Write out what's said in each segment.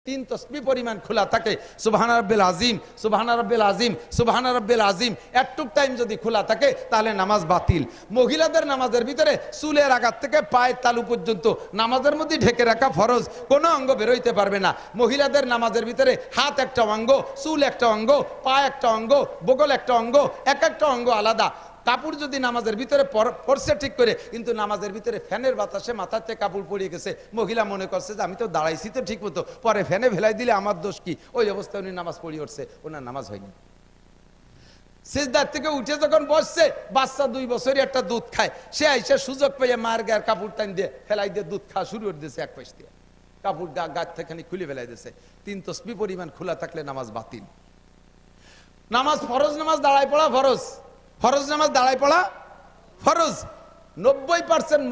তিন তসবিহ পরিমাণ খোলা থাকে, সুবহান রাব্বিল আযীম, সুবহান রাব্বিল আযীম, সুবহান রাব্বিল আযীম, একটুক টাইম যদি খোলা থাকে তাহলে নামাজ বাতিল। মহিলাদের নামাজের ভিতরে চুলের আঘাত থেকে পায়ের তালু পর্যন্ত নামাজের মধ্যে ঢেকে রাখা ফরজ, কোনো অঙ্গ বেরোইতে পারবে না। মহিলাদের নামাজের ভিতরে হাত একটা অঙ্গ, চুল একটা অঙ্গ, পা একটা অঙ্গ, বগল একটা অঙ্গ, এক একটা অঙ্গ আলাদা। কাপড় যদি নামাজের ভিতরে পড়ছে ঠিক করে, কিন্তু নামাজের ভিতরে ফ্যানের বাতাসে মাথাতে কাপড় পড়ে গেছে, মহিলা মনে করছে যে আমি তো দাঁড়াইছি তো ঠিক মতো, পরে ফ্যানে ফেলাই দিলে আমার দোষ কি? ওই অবস্থায় উনি নামাজ পড়ে উঠছে, ওনার নামাজ হয়নি। সিজদার থেকে উঠে যখন বসছে, বাচ্চা 2 বছরই একটা দুধ খায়, সে আইসে সুযোগ পেয়ে মার গায়ের কাপড় টান দিয়ে ফেলাই দিয়ে দুধ খাওয়া শুরু করে দিয়েছে, এক পাশ দিয়ে কাপড় গাছ থেকে খুলে ফেলাই দিয়েছে। 3 তসবিহ পরিমাণ খোলা থাকলে নামাজ বাতিল। নামাজ ফরজ, নামাজ দাঁড়ায় পড়া ফরজ, ফরজ নামাজ দাঁড়ায় পড়া ফরজ। 90%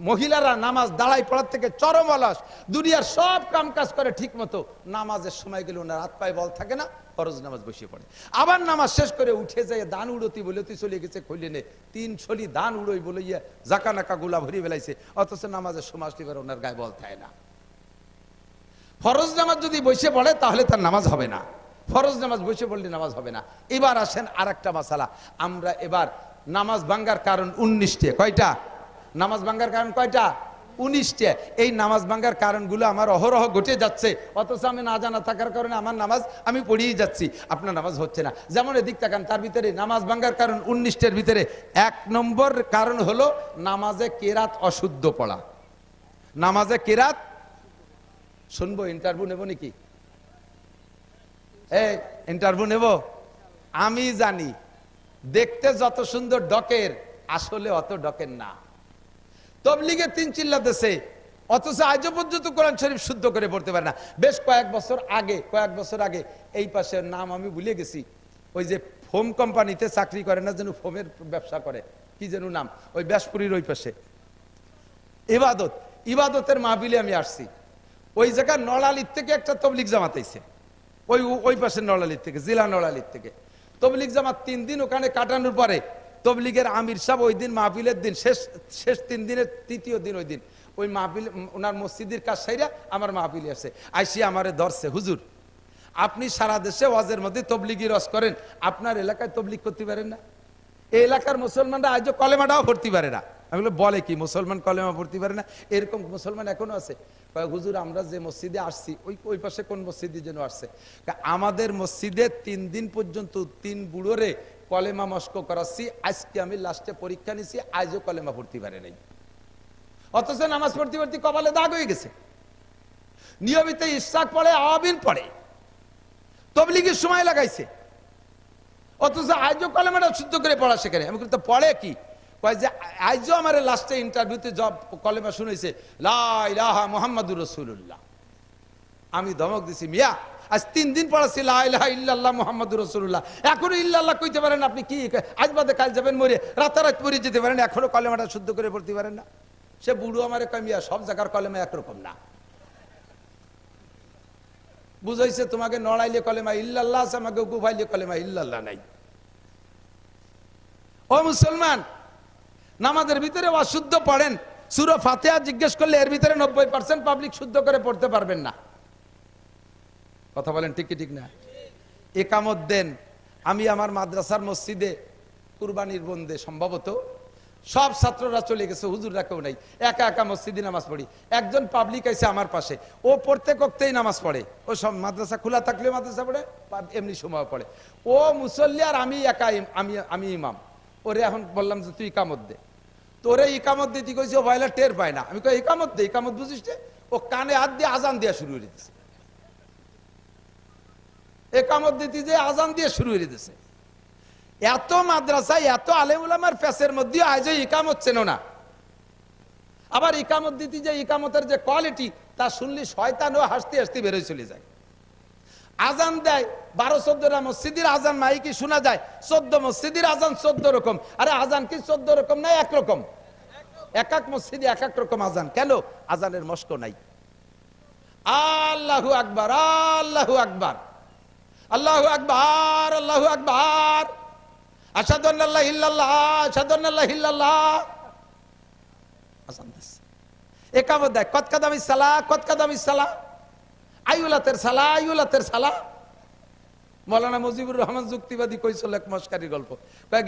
মহিলারা নামাজ দাঁড়ায় পড়ার থেকে চরম অলস, দুনিয়ার সব কাম কাজ করে ঠিক মতো, নামাজের সময় গেলে ওনার হাত পায়ে বল থাকে না, ফরজ নামাজ বসিয়ে পড়ে। আবার নামাজ শেষ করে উঠে যায়, দান উড়তি বলতি চলে গেছে, খুলে নে 3 ছলি দান উড়ই বলে জাকা নাকা গুলা ভরি বেলাইছে, অথচ নামাজের সময় আসলে ওনার গায়ে বল থাকে না। ফরজ নামাজ যদি বসে পড়ে তাহলে তার নামাজ হবে না, ফরজ নামাজ বসে পড়লে নামাজ হবে না। এবার আসেন আরেকটা মাসালা। আমরা এবার নামাজ ভাঙ্গার কারণ 19টা। কয়টা নামাজ ভাঙ্গার কারণ? কয়টা? 19টা। এই নামাজ ভাঙ্গার কারণগুলো আমার অহরহ ঘটে যাচ্ছে, অথচ আমি না জানা থাকার কারণে আমার নামাজ আমি পড়িয়ে যাচ্ছি, আপনার নামাজ হচ্ছে না। যেমন এদিক তাকান, তার ভিতরে নামাজ ভাঙ্গার কারণ 19টার ভিতরে 1 নম্বর কারণ হলো নামাজে কেরাত অশুদ্ধ পড়া। নামাজে কেরাত শুনবো, ইন্টারভিউ নেব নাকি? এই ইন্টারভিউ নেব? আমি জানি দেখতে যত সুন্দর ডকের, আসলে অত ডকের না। তবলিগে 3 চিল্লা দেশে, অথচ আজও পর্যন্ত কোরআন শরীফ শুদ্ধ করে পড়তে পারে না। বেশ কয়েক বছর আগে এই পাশের নাম আমি ভুলে গেছি, ওই যে ফোম কোম্পানিতে চাকরি করে না, যেন ফোমের ব্যবসা করে, কি যেন নাম, ওই ব্যাসপুরীর ওই পাশে ইবাদতের মাহফিলে আমি আসছি। ওই জায়গায় নড়ালির থেকে একটা তবলিগ জামাত আইছে, ওই পাশে নড়ালির থেকে, জেলা নড়ালির থেকে তবলিগ জামাত 3 দিন ওখানে কাটানোর পরে তবলিগের আমির সাহেব ওই দিন মাহফিলের দিন, শেষ 3 দিনের 3য় দিন, ওই দিন ওই মাহফিল ওনার মসজিদের কাজ সাইরা আমার মাহফিলে আসে, আইসি আমারে ধরছে, হুজুর আপনি সারা দেশে ওয়াজের মধ্যে তবলিগি রস করেন, আপনার এলাকায় তবলিগ করতে পারেন না? এই এলাকার মুসলমানরা আজও কলেমাটাও পড়তে পারে না। আমি বলে কি মুসলমান কলেমা পড়তে পারে না? এরকম মুসলমান এখনো আছে। হুজুর আমরা যে মসজিদে আসছি, ওই পাশে কোন মসজিদে যেন আসছে, আমাদের মসজিদে 3 দিন পর্যন্ত 3 বুড়োরে কলেমা মস্ক করাচ্ছি, আজকে আমি লাস্টে পরীক্ষা নিছি, আজও কলেমা পড়তে পারে নাই, অথচ নামাজ পড়তে পড়তে কপালে দাগ হয়ে গেছে। নিয়মিত ইশরাক পড়ে, আওয়াবিন পড়ে, তবলিগের সময় লাগাইছে, অথচ আজও কলেমাটা শুদ্ধ করে পড়া শেখে। আমি তো পড়ে কি কয় যে আজও আমার লাস্টে ইন্টারভিউতে জব কলেমা শুনেছে লা ইলাহা মুহাম্মাদুর রাসূলুল্লাহ। আমি ধমক দিছি, মিয়া আজ 3 দিন পড়াচ্ছি লা ইলাহা ইল্লাল্লাহ মুহাম্মাদুর রাসূলুল্লাহ, এখনো ইল্লাল্লাহ কইতে পারেন? আপনি কি আজ বাদে কাল যাবেন মরে, রাতারাত মরে যেতে পারেন, এখনো কলেমাটা শুদ্ধ করে পড়তে পারেন না? সে বুড়ো আমারে কয়, মিয়া সব জায়গার কলেমা একরকম না। বুঝাইছে তোমাকে নড়াইলে কলেমা ইল্লাল্লাহ আছে, আমাকে গুফাইলে কলেমা ইল্লাল্লাহ নাই। ও মুসলমান, নামাজের ভিতরে অশুদ্ধ পড়েন, সূরা ফাতিহা জিজ্ঞেস করলে এর ভিতরে 90% পাবলিক শুদ্ধ করে পড়তে পারবেন না। কথা বলেন ঠিক কি ঠিক না? একামত দেন। আমি আমার মাদ্রাসার মসজিদে কুরবানির বন্দে সম্ভবত সব ছাত্ররা চলে গেছে, হুজুররা কেউ নাই, একা একা মসজিদে নামাজ পড়ি। একজন পাবলিক আছে আমার পাশে, ও প্রত্যেক ওয়াক্তেই নামাজ পড়ে, ও সব মাদ্রাসা খোলা থাকলে মাদ্রাসা পড়ে, এমনি সময় পড়ে। ও মুসল্লি আর আমি একা, আমি ইমাম। ওরে এখন বললাম যে তুই ইকামত দে, তোরে ইকামত দিতে কইছে, ও ভাইলা টের পায় না। আমি কই ইকামত দে, ইকামত বুঝিস? ও কানে হাত দিয়ে আজান দেওয়া শুরু করে দিচ্ছে, ইকামত দিতে যে আজান দিয়ে শুরু করে দিচ্ছে। এত মাদ্রাসায় এত আলেম উলামার ফেসের মধ্যে আজও ইকামত চেনো না। আবার ইকামত দিতে যে ইকামতের যে কোয়ালিটি, তা শুনলে শয়তানও হাসতে হাসতে বেরোয় চলে যায়। আজান দেয় 12-14টা মসজিদের আজান মাইকি শোনা যায়, 14 মসজিদের আজান 14 রকম। আরে আজান কি 14 রকম না একরকম? এক এক মসজিদে এক এক রকম আজান। কেন? আজানের মস্ক নাই। আল্লাহু আকবার, আল্লাহু আকবার, আল্লাহু আকবার, আল্লাহু আকবার, আশহাদু আল্লা ইলাহা ইল্লাল্লাহ, আশহাদু আন্না লা ইলাহা ইল্লাল্লাহ। আজান দিছে, ইকামত দেয়, কত কাদামিস সালাহ, কত কাদামিস সালাহ। আইউলাতের সালা, আইউলাতের সালা। মৌলানা মুজিবুর রহমান যুক্তিবাদী কইছিল এক মস্কারির গল্প।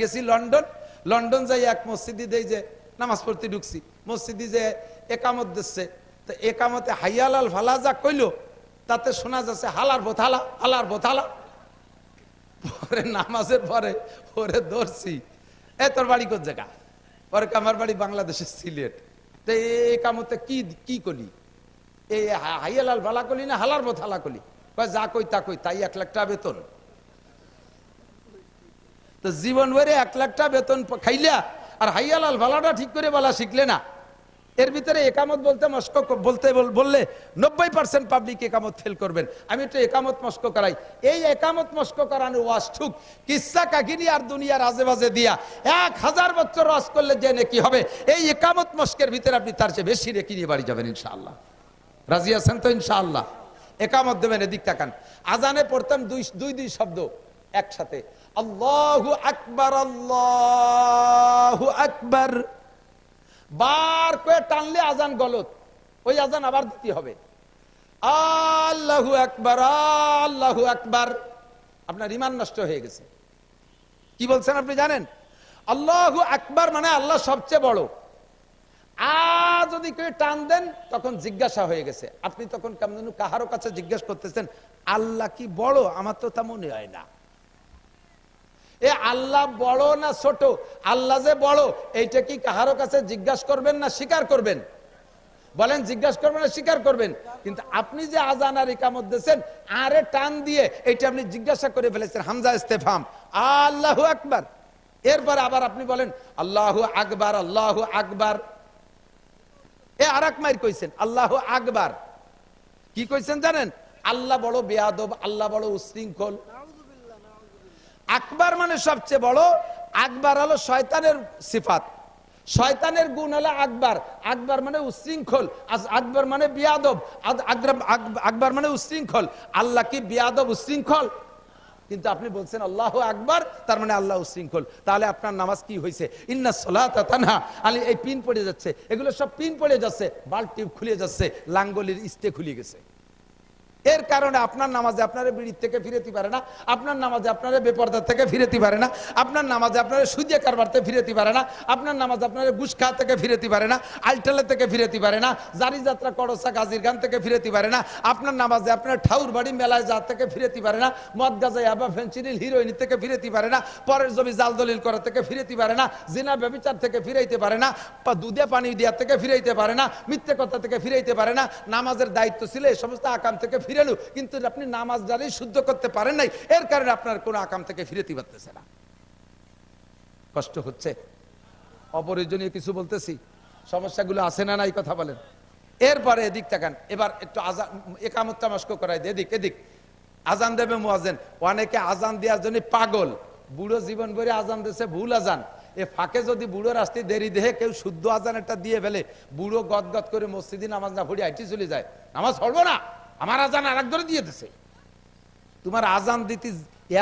গেছি লন্ডন, লন্ডন যাই এক মসজিদে দেই যে নামাজ পড়তে ঢুকছি, মসজিদে যে একামত দিচ্ছে, তো একামতে হাইয়ালাল ফালা যা কইলো তাতে শোনা যাচ্ছে হালার বোথালা, হালার বোথালা। পরে নামাজের পরে ওরে ধরছি, এ তোর বাড়ি কোন জায়গা? পরে আমার বাড়ি বাংলাদেশের সিলেট। তো একামতে কি কি কলি? এই হাইয়ালাল ফালা কলি না হালার বোথালা কলি? যা কই তা কই, তাই 1 লাখ টাকা বেতন। তো জীবন ভরে 1 লাখ টাকা বেতন খাইলা আর হাইয়ালাল ভালাটা ঠিক করে বলা শিখলে না। এর ভিতরে একামত বলতে মস্ক বলতে বললে 90% পাবলিক একামত ফেল করবেন। আমি একটু একামত মস্ক করাই। এই একামত মস্ক করানো ওয়াজ ঠুক কিসসা কাহিনী আর দুনিয়ার আজেবাজে দিয়া 1000 বছর ওয়াজ করলে যে নেকি হবে, এই একামত মস্কের ভিতরে আপনি তার চেয়ে বেশি নেকি নিয়ে বাড়ি যাবেন ইনশাআল্লাহ। রাজি আছেন তো ইনশাআল্লাহ? একামত দেবেন, এদিক তাকান। আজানে পড়তাম দুই শব্দ একসাথে, আল্লাহু আকবার, আল্লাহু আকবার। বার করে টানলে আজান গলত, ওই আজান আবার দিতে হবে। আল্লাহু আকবার, আল্লাহু আকবার। আপনার ঈমান নষ্ট হয়ে গেছে। কি বলছেন আপনি জানেন? আল্লাহু আকবার মানে আল্লাহ সবচেয়ে বড়। যদি কেউ টান দেন তখন জিজ্ঞাসা হয়ে গেছে। আপনি তখন কেমন কাহারো কাছে জিজ্ঞাসা করতেছেন আল্লাহ কি বড়? আমার তো তা মনে হয় না। এ আল্লাহ বড় না ছোট? আল্লাহ যে বড় এইটা কি কাহারো কাছে জিজ্ঞাসা করবেন না স্বীকার করবেন? বলেন জিজ্ঞাসা করবেন না স্বীকার করবেন? কিন্তু আপনি যে আজান আর ইকামত দিয়েছেন আরে টান দিয়ে এইটা আপনি জিজ্ঞাসা করে ফেলেছেন, হামজা ইস্তেফহাম, আল্লাহু আকবার। এরপর আবার আপনি বলেন আল্লাহু আকবার, আল্লাহু আকবার। এ আরেক মাইর কইছেন আল্লাহু আকবার। কি কইছেন জানেন? আল্লাহ বড় বেয়াদব, আল্লাহ বড় উশৃঙ্খল। আকবার মানে সবচেয়ে বড়। আকবার হলো শয়তানের সিফাত, শয়তানের গুণ হলো আকবার। আকবার মানে উশৃঙ্খল, আকবার মানে বেয়াদব, আকবার মানে উশৃঙ্খল। আল্লাহ কি বেয়াদব উশৃঙ্খল? কিন্তু আপনি বলছেন আল্লাহু আকবার, তার মানে আল্লাহ উশৃঙ্খল। তাহলে আপনার নামাজ কি হয়েছে? ইন্নাস সালাতা তানহা আলী, এই পিন পড়ে যাচ্ছে, এগুলো সব পিন পড়ে যাচ্ছে, বাল্ব টিউব খুলে যাচ্ছে, লাঙ্গলির ইস্তে খুলে গেছে। এর কারণে আপনার নামাজে আপনারা বিড়ির থেকে ফিরেতে পারে না, আপনার নামাজে আপনারা বেপরদা থেকে ফিরেতে পারে না, আপনার নামাজে আপনারা সুদে কারবারতে ফিরেতে পারে না, আপনার নামাজে আপনারা ঘুষ খাওয়া থেকে ফিরেতে পারে না, আলটালে থেকে ফিরেতে পারে না, জারি যাত্রা করসা গাজীর গান থেকে ফিরেতে পারে না, আপনার নামাজে আপনার ঠাউর বাড়ি মেলায় যা থেকে ফিরেতে পারে না, মদ গাজা ইয়াবা ফেন্সিডিল হিরোইন থেকে ফিরেতে পারে না, পরের জমি জাল দলিল করা থেকে ফিরেতে পারে না, জিনা ব্যভিচার থেকে ফিরাইতে পারে না, দুধে পানি দেওয়া থেকে ফিরাইতে পারে না, মিথ্যে কথা থেকে ফিরাইতে পারে না। নামাজের দায়িত্ব ছিল এই সমস্ত আকাম থেকে ফিরেলু, কিন্তু আপনি নামাজ জারি শুদ্ধ করতে পারেন নাই, এর কারণে আপনার কোন আকাম থেকে ফিরেতে পারতেছে না। কষ্ট হচ্ছে? অপরিজনীয় কিছু বলতেছি? সমস্যাগুলো আছে না নাই কথা বলেন। এরপরে এদিক তাকান, এবার একটু আজান একামতটা মস্ক করাই দিয়ে এদিক এদিক আজান দেবে মুয়াজ্জিন। অনেকে আজান দেওয়ার জন্য পাগল, বুড়ো জীবন ভরে আজান দিয়েছে ভুল আজান। এ ফাঁকে যদি বুড়োর আসতে দেরি দেহে কেউ শুদ্ধ আজান একটা দিয়ে ফেলে, বুড়ো গদগদ করে মসজিদে নামাজ না পড়ে আইটি চলে যায়, নামাজ পড়বো না, আমার আজান আর একজনে দিয়ে দিছে। তোমার আজান দিতে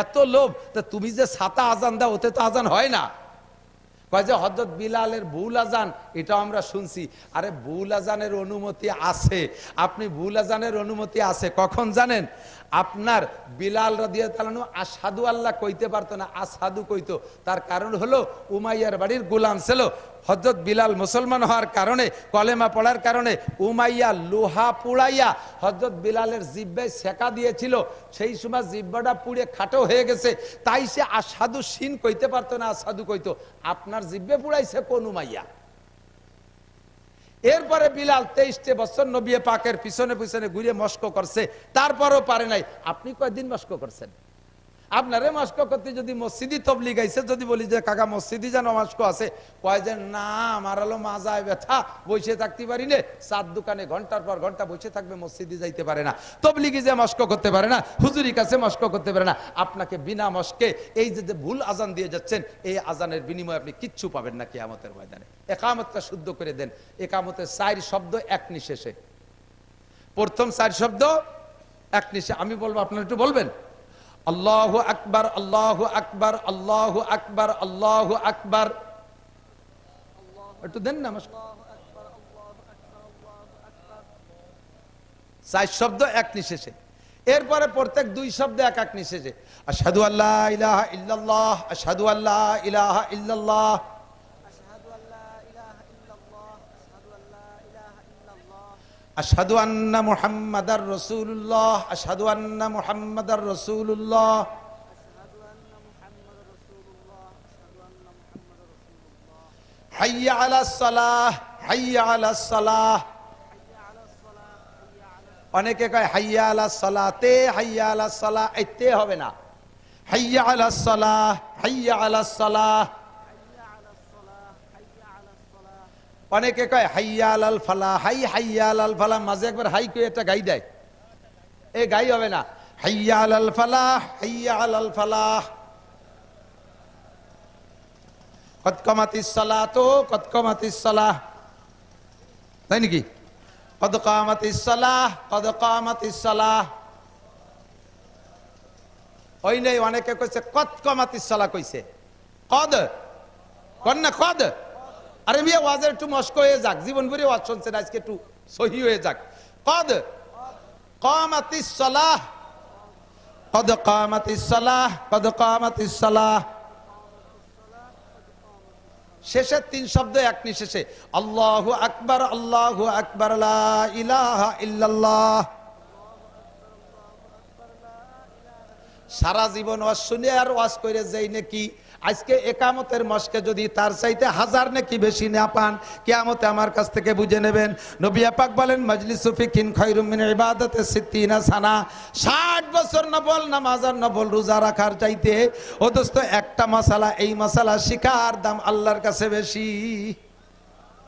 এত লোভ, তা তুমি যে সাতা আজান দাও ওতে তো আজান হয় না। কয় যে হযরত বিলালের ভুল আজান, এটা আমরা শুনছি। আরে ভুল আজানের অনুমতি আছে, আপনি ভুল আজানের অনুমতি আছে কখন জানেন? আপনার বিলাল রাদিয়াল্লাহু তাআলা আশহাদু আল্লাহ কইতে পারতো না, আশহাদু কইতো। তার কারণ হলো উমাইয়ার বাড়ির গোলাম ছিল। হযরত বিলাল মুসলমান হওয়ার কারণে, কলেমা পড়ার কারণে উমাইয়া লোহা পুড়াইয়া হযরত বিলালের জিহ্বায় সেকা দিয়েছিল। সেই সময় জিহ্বাটা পুড়ে খাটো হয়ে গেছে, তাই সে আশহাদু শিন কইতে পারতো না, আশহাদু কইতো। আপনার জিহ্বে পুড়াইছে কোন উমাইয়া? এরপরে বিলাল 23 বছর নবী পাকের পিছনে পিছনে ঘুরে মস্ক করছে, তারপরও পারে নাই। আপনি কয়দিন মস্ক করছেন? আপনারে মস্ক করতে যদি মসজিদি তবলিগ আইছে, যদি বলি যে কাকা মসজিদি যেন মস্ক আছে, কয় যে না আমার হলো মাজায় ব্যথা, বসে থাকতে পারি না, চার দোকানে ঘন্টার পর ঘন্টা বসে থাকবে, মসজিদি যাইতে পারে না। তবলিগি যে মস্ক করতে পারে না, হুজুরি কাছে মস্ক করতে পারে না। আপনাকে বিনা মস্কে এই যে ভুল আজান দিয়ে যাচ্ছেন, এই আজানের বিনিময়ে আপনি কিচ্ছু পাবেন না কিয়ামতের ময়দানে। একামতটা শুদ্ধ করে দেন। একামতের 4 শব্দ এক নিঃশেষে। প্রথম 4 শব্দ এক নিঃশেষে। আমি বলবো, আপনারা একটু বলবেন আল্লাহু আকবার, আল্লাহু আকবার, আল্লাহু আকবার, আল্লাহু আকবার। একটু দেন না। 4 শব্দ এক নিঃশেষে। এরপরে প্রত্যেক দুই শব্দে এক এক নিষেধে আশহাদু আল্লা ইলাহা ইল্লাল্লাহ, আশহাদু আল্লা ইলাহা ইল্লাল্লাহ, আশহাদু আন্না মুহাম্মাদার রাসূলুল্লাহ, আশহাদু আন্না মুহাম্মাদার রাসূলুল্লাহ, হাইয়া আলাস সালাহ, হাইয়া আলাস সালাহ। অনেকে কয় হাইয়া আলাস সালাতে, হাইয়া আলাস সালাহ, এতে হবে না, হাইয়া আলাস সালাহ, হাইয়া আলাস সালাহ। অনেকে কয় হাইয়া আলাল ফালাহ, হাইয়া আলাল ফালাহ, মাঝে একবার হাই কই একটা গাই দেয়, এই গাই হবে না, হাইয়া আলাল ফালাহ, হাইয়া আলাল ফালাহ। কদ কামাতিস সালাতু, কদ কামাতিস সালাহ, তাই নাকি? কদ কামাতিস সালাহ, কদ কামাতিস সালাহ। ওই নেই, অনেকে কইছে কদ কামাতিস সালাহ, কইছে কদ, কোন না কদ। আরে মিয়া ওয়াজের একটু মস্ক হয়ে যাক, জীবন ভরে ওয়াজ শুনছেন, আজকে একটু সহি হয়ে যাক। কদ কামাতিস সালাহ, কদ কামাতিস সালাহ, কদ কামাতিস সালাহ। শেষের তিন শব্দ এক নিঃশেষে আল্লাহু আকবার, আল্লাহু আকবার, লা ইলাহা ইল্লাল্লাহ। সারা জীবন ওয়াজ শুনে আর ওয়াজ করে যাই নাকি আজকে একামতের মস্কে যদি তার চাইতে 1000 নাকি বেশি না পান, কিয়ামতে আমার কাছ থেকে বুঝে নেবেন। নবী পাক বলেন মাজলিসু ফিকিন খায়রুম মিন ইবাদাতি 60 সানা, 60 বছর নফল নামাজ আর নফল রোজা রাখার চাইতে ও দোস্ত একটা মাসালা, এই মাসালা শিখার দাম আল্লাহর কাছে বেশি।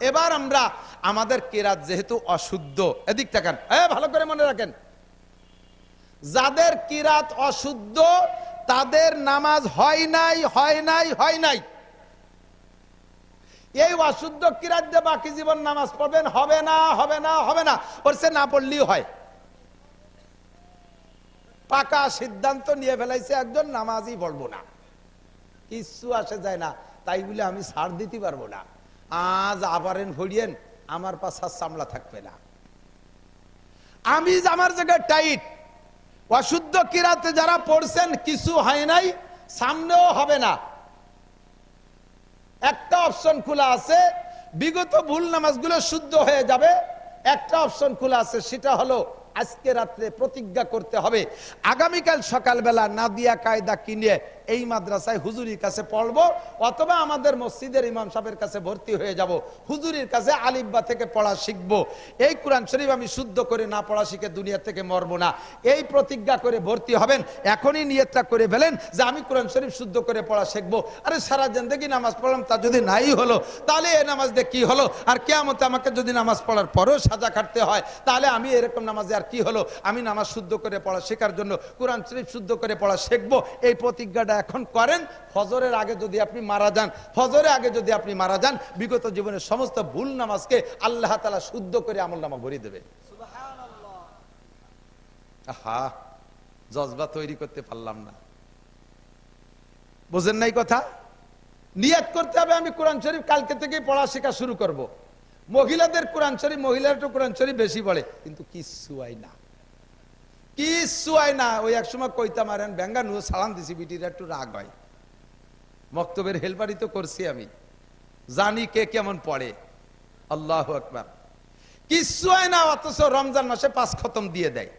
এবার আমরা আমাদের কিরাত যেহেতু অশুদ্ধ, এদিক তাকান, ভালো করে মনে রাখেন, যাদের কিরাত অশুদ্ধ তাদের নামাজ হয় নাই, হয় নাই, হয় নাই। এই অশুদ্ধ কিরাত দিয়ে বাকি জীবন নামাজ পড়বেন, হবে না, হবে না, হবে না, ওর সে না পড়লেই হয়। পাকা সিদ্ধান্ত নিয়ে ফেলাইছে একজন, নামাজই পড়বো না, কিছু আসে যায় না, তাই বলে আমি ছাড় দিতে পারবো না। আজ আবারেন ভরিয়েন, আমার পাশা সামলা থাকবে না, আমি আমার জায়গায় টাইট। অশুদ্ধ কিরাতে যারা পড়ছেন কিছু হয় নাই, সামনেও হবে না। একটা অপশন খোলা আছে, বিগত ভুল নামাজগুলো শুদ্ধ হয়ে যাবে। একটা অপশন খোলা আছে, সেটা হলো আজকে রাত্রে প্রতিজ্ঞা করতে হবে আগামীকাল সকালবেলা নাদিয়া কায়দা কিনে এই মাদ্রাসায় হুজুরির কাছে পড়বো, অথবা আমাদের মসজিদের ইমাম সাহেবের কাছে ভর্তি হয়ে যাব, হুজুরির কাছে আলিফবা থেকে পড়া শিখবো। এই কোরআন শরীফ আমি শুদ্ধ করে না পড়া শিখে দুনিয়া থেকে মরবো না, এই প্রতিজ্ঞা করে ভর্তি হবেন। এখনই নিয়তটা করে ফেলেন যে আমি কোরআন শরীফ শুদ্ধ করে পড়া শিখবো। আরে সারা জিন্দেগি নামাজ পড়লাম, তা যদি নাই হলো তাহলে এই নামাজ দিয়ে কি হলো? আর কিয়ামতে আমাকে যদি নামাজ পড়ার পরেও সাজা কাটতে হয়, তাহলে আমি এরকম নামাজে আর কি হলো? আমি নামাজ শুদ্ধ করে পড়া শেখার জন্য কোরআন শরীফ শুদ্ধ করে পড়া শিখবো। এই প্রতিজ্ঞাটা এখন করেন। ফজরের আগে যদি আপনি মারা যান, ফজরের আগে যদি আপনি মারা যান, বিগত জীবনের সমস্ত ভুল নামাজকে আল্লাহ তাআলা শুদ্ধ করে আমলনামা ভরিয়ে দেবে। সুবহানাল্লাহ। আহা, জজবা তৈরি করতে পারলাম না, বুঝেন নাই কথা? নিয়ত করতে হবে আমি কোরআন শরীফ কালকে থেকে পড়া শেখা শুরু করব। মহিলাদের কোরআন শরীফ, মহিলারা তো কোরআন শরীফ বেশি পড়ে, কিন্তু কিচ্ছু হয় না, কিচ্ছু হয় না। ওই এক সময় কইতা মারেন ব্যাঙ্গা নু সালাম দিছি, বিটিরা একটু রাগ হয়। মক্তবের হেলপারি তো করছি আমি, জানি কে কেমন পড়ে। আল্লাহু আকবার। কিচ্ছু হয় না, অথচ রমজান মাসে 5 খতম দিয়ে দেয়,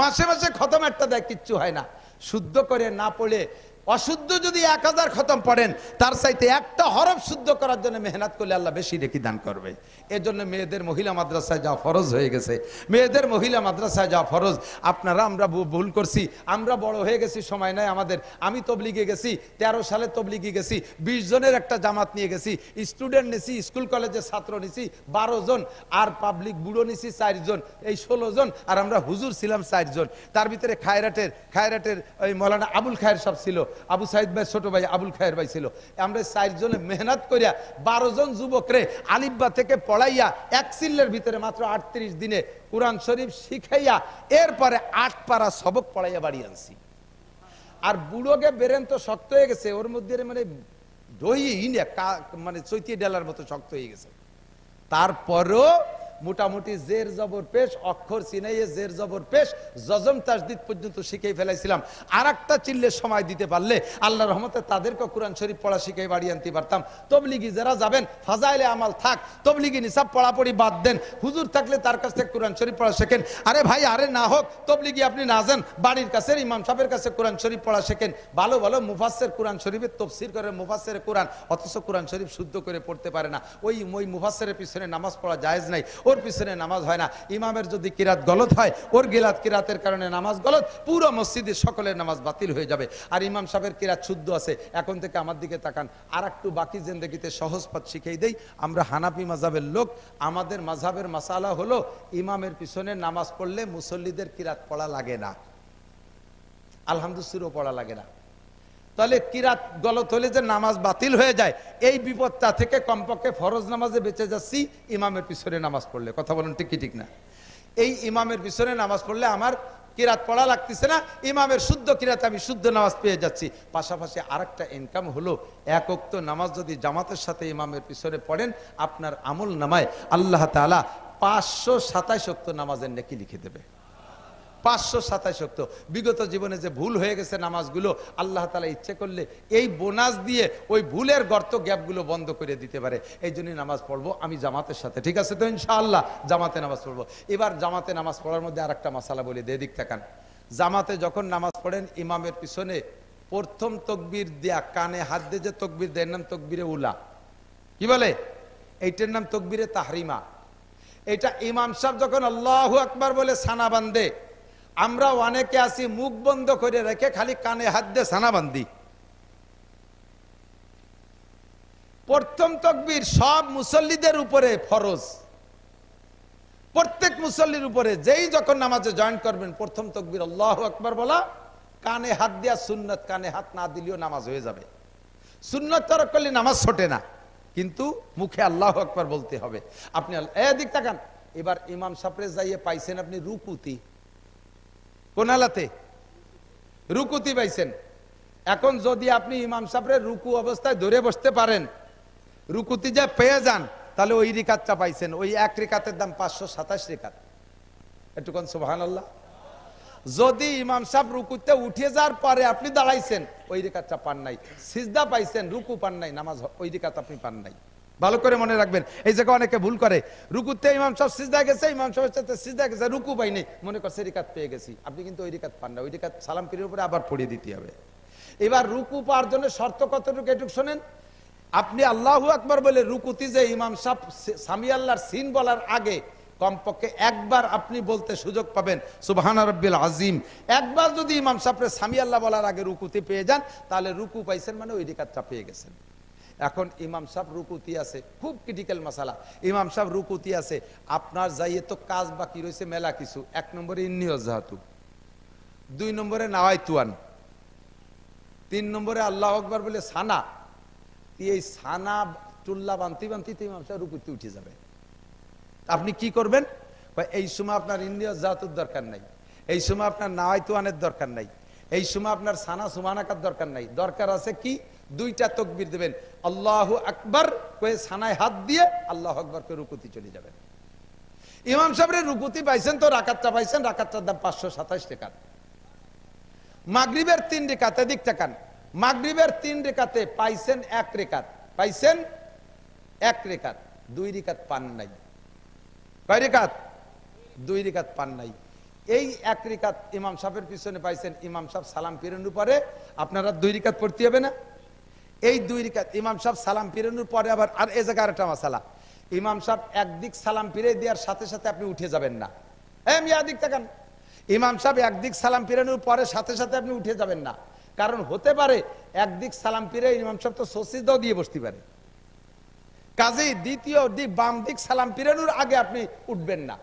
মাসে মাসে খতম একটা দেয়, কিচ্ছু হয় না। শুদ্ধ করে না পড়ে, অশুদ্ধ যদি 1000 খতম পড়েন, তার চাইতে একটা হরফ শুদ্ধ করার জন্য মেহনত করলে আল্লাহ বেশি নেকি দান করবে। এজন্য মেয়েদের মহিলা মাদ্রাসায় যাওয়া ফরজ হয়ে গেছে, মেয়েদের মহিলা মাদ্রাসায় যাওয়া ফরজ। আপনারা আমরা ভুল করছি, আমরা বড় হয়ে গেছি, সময় নাই আমাদের। আমি তবলিগে গেছি, 13 সালে তবলিগে গেছি, 20 জনের একটা জামাত নিয়ে গেছি, স্টুডেন্ট নিছি, স্কুল কলেজের ছাত্র নিছি 12 জন, আর পাবলিক বুড়ো নিছি 4 জন, এই 16 জন, আর আমরা হুজুর ছিলাম 4 জন। তার ভিতরে খায়রাটের ওই মৌলানা আবুল খায়ের সব ছিল, আবু সাইদ ভাই ছোট ভাই আবুল খায়ের ভাই ছিল। আমরা 4 জনে মেহনত করিয়া 12 জন যুবকরে আলিফবা থেকে পড়াইয়া এক সিল্লের ভিতরে মাত্র 38 দিনে কোরআন শরীফ শিখাইয়া এরপরে 8 পারা সবক পড়াইয়া বাড়ি আনছি। আর বুড়োকে বেরেন তো শক্ত হয়ে গেছে, ওর মধ্যে মানে দই মানে চৈতি ডেলার মতো শক্ত হয়ে গেছে। তারপরও মোটামুটি জের জবর পেশ, অক্ষর চিনাইয়ে জের জবর পেশ, জজম তাসদিদ পর্যন্ত শিখেই ফেলাইছিলাম। আর একটা চিল্লে সময় দিতে পারলে আল্লাহর রহমতে তাদেরকে কোরআন শরীফ পড়া শিখে বাড়ি আনতে পারতাম। তবলিগি যারা যাবেন ফাজাইলে আমাল থাক, তবলিগি নিসাব পড়াপড়ি বাদ দেন, হুজুর থাকলে তার কাছ থেকে কোরআন শরীফ পড়া শেখেন। আরে ভাই, আরে না হোক তবলিগি আপনি না যান, বাড়ির কাছে ইমাম সাহেবের কাছে কোরআন শরীফ পড়া শেখেন। ভালো ভালো মুফাসসির কোরআন শরীফের তাফসীর করে মুফাসসির কোরআন, অথচ কোরআন শরীফ শুদ্ধ করে পড়তে পারে না। ওই মুফাসসিরের পিছনে নামাজ পড়া জায়েজ নাই, ওর পিছনে নামাজ হয় না। ইমামের যদি কিরাত গলত হয়, ওর কিরাতের কারণে নামাজ গলত, পুরো মসজিদের সকলের নামাজ বাতিল হয়ে যাবে। আর ইমাম সাহেবের কিরাত শুদ্ধ আছে। এখন থেকে আমার দিকে তাকান, আর একটু বাকি জিন্দেগিতে সহজ পথ শিখিয়ে দেই। আমরা হানাফি মাযহাবের লোক, আমাদের মাযহাবের মাসালা হলো ইমামের পিছনে নামাজ পড়লে মুসল্লিদের কিরাত পড়া লাগে না, আলহামদুলিল্লাহ পড়া লাগে না। তাহলে কিরাত গলত হলে যে নামাজ বাতিল হয়ে যায়, এই বিপদটা থেকে কমপক্ষে ফরজ নামাজে বেঁচে যাচ্ছি ইমামের পিছনে নামাজ পড়লে। কথা বলেন ঠিক কি ঠিক না? এই ইমামের পিছনে নামাজ পড়লে আমার কিরাত পড়া লাগতেছে না, ইমামের শুদ্ধ কিরাতে আমি শুদ্ধ নামাজ পেয়ে যাচ্ছি। পাশাপাশি আরেকটা ইনকাম হলো, এক ওয়াক্ত নামাজ যদি জামাতের সাথে ইমামের পিছনে পড়েন, আপনার আমল নামায় আল্লাহ তাআলা 527 ওয়াক্ত নামাজের নেকি লিখে দেবে। 527 ওয়াক্ত। বিগত জীবনে যে ভুল হয়ে গেছে নামাজগুলো, আল্লাহ তাআলা ইচ্ছে করলে এই বোনাস দিয়ে ওই ভুলের গর্ত গ্যাপগুলো বন্ধ করে দিতে পারে। এই জন্যই নামাজ পড়বো আমি জামাতের সাথে, ঠিক আছে তো? ইনশাআল্লাহ জামাতে নামাজ পড়বো। এবার জামাতে নামাজ পড়ার মধ্যে আরেকটা মাসালা বলি, দিক তাকান। জামাতে যখন নামাজ পড়েন, ইমামের পিছনে প্রথম তাকবীর দেয়া, কানে হাত দিয়ে যে তাকবীর দেয়, নাম তাকবীরে উলা, কি বলে? এইটার নাম তাকবীরে তাহরিমা। এটা ইমাম সাহেব যখন আল্লাহু আকবার বলে সানা বান্ধে, আমরা অনেকে আছি মুখ বন্ধ করে রেখে খালি কানে হাত দিয়ে সানা বান্ধি। প্রথম তাকবীর সব মুসল্লিদের উপরে ফরজ, প্রত্যেক মুসল্লির উপরে। যেই যখন নামাজে জয়েন করবেন, প্রথম তাকবীর আল্লাহু আকবার বলা, কানে হাত দেয়া সুন্নাত। কানে হাত না দিলেও নামাজ হয়ে যাবে। সুন্নাত তরক করলে নামাজ ছোটে না, কিন্তু মুখে আল্লাহু আকবার বলতে হবে। আপনি এদিক তাকান। এবার ইমাম সাহেবরে যাইয়ে পাইছেন আপনি রুকুতি, কোন হালাতে? রুকুতি পাইছেন। এখন যদি আপনি ইমাম সাহেবরে রুকু অবস্থায় ধরে বসতে পারেন, রুকুতি যা পেয়ে যান, তাহলে ওই রিকাতটা পাইছেন। ওই এক রিকাতের দাম 527 রিকাত। একটু কোন সুবহানাল্লাহ। যদি ইমাম সাহেব রুকুতে উঠে যাওয়ার পরে আপনি দাঁড়াইছেন, ওই রিকাতটা পান নাই। সিজদা পাইছেন, রুকু পান নাই, নামাজ ওই রিকাত আপনি পান নাই। ভালো করে মনে রাখবেন। এই জায়গায় অনেকে ভুল করে, রুকুতে ইমাম সাহেব সিজদা গেছে, ইমাম সাহেবের সাথে সিজদা গেছে, রুকু পাই নাই, মনে করছে রিকাত পেয়ে গেছি। আপনি কিন্তু ওই রিকাত পান না, ওই রিকাত সালাম ফিরের উপরে আবার পড়িয়ে দিতে হবে। এবার রুকু পাওয়ার জন্য শর্ত কতটুকু, এটুকু শোনেন। আপনি আল্লাহু আকবার বলে রুকুতি যে ইমাম সাহেব সামি আল্লাহর সিন বলার আগে কমপক্ষে একবার আপনি বলতে সুযোগ পাবেন সুবহানা রাব্বিল আযীম। একবার যদি ইমাম সাহেবরে সামি আল্লাহ বলার আগে রুকুতি পেয়ে যান, তাহলে রুকু পাইছেন মানে ওই রিকাতটা পেয়ে গেছেন। এখন ইমাম সাহেব রুকুতি আছে, খুব ক্রিটিক্যাল মাসালা। ইমাম সাহেব রুকুতি আছে, আপনার যাইয়ে তো কাজ বাকি রয়েছে মেলা কিছু। 1 নম্বরে ইন্নী ওয়াজহাতু, 2 নম্বরে নাওয়াইতুয়ান, 3 নম্বরে আল্লাহু আকবার বলে সানা। এই সানা টুল্লা বান্তি বান্তিতে ইমাম সাহেব রুকুতে উঠে যাবে। আপনি কি করবেন? এই সময় আপনার ইন্নী ওয়াজহাতুর দরকার নাই, এই সময় আপনার নাওয়াইতুয়ানের দরকার নাই, এই সময় আপনার সানা সুবহানাকার দরকার নাই। দরকার আছে কি? 2টা তাকবীর দিবেন, আল্লাহু আকবার কয়ে সানায় হাত দিয়ে আল্লাহু আকবার করে রুকুতে চলে যাবেন। ইমাম সাহেবের রুকুতি পাইছেন তো রাকাতটা পাইছেন, রাকাতটার দাম 527 টাকা। মাগরিবের 3 রিকাত, এদিক তাকান। মাগরিবের 3 রিকাতে পাইছেন 1 রিকাত, পাইছেন 1 রিকাত, 2 রিকাত পান নাই। কয় রিকাত? 2 রিকাত পান নাই। এই 1 রিকাত ইমাম সাহেবের পিছনে পাইছেন, ইমাম সাহেব সালাম ফিরানোর পরে আপনারা 2 রিকাত পড়তে হবে না? এই 2 রিকাত ইমাম সাহেব সালাম ফিরানোর পরে আবার আর এই জায়গায় একটা মাসালা, ইমাম সাহেব একদিক সালাম ফিরে দেওয়ার সাথে সাথে আপনি উঠে যাবেন না। মিয়া দিক তাকান। ইমাম সাহেব একদিক সালাম ফিরানোর পরে সাথে সাথে আপনি উঠে যাবেন না, কারণ হতে পারে একদিক সালাম ফিরে ইমাম সাহেব তো সসিদাও দিয়ে বসতে পারে। কাজেই দ্বিতীয় দিক বাম দিক সালাম ফিরানোর আগে আপনি উঠবেন না।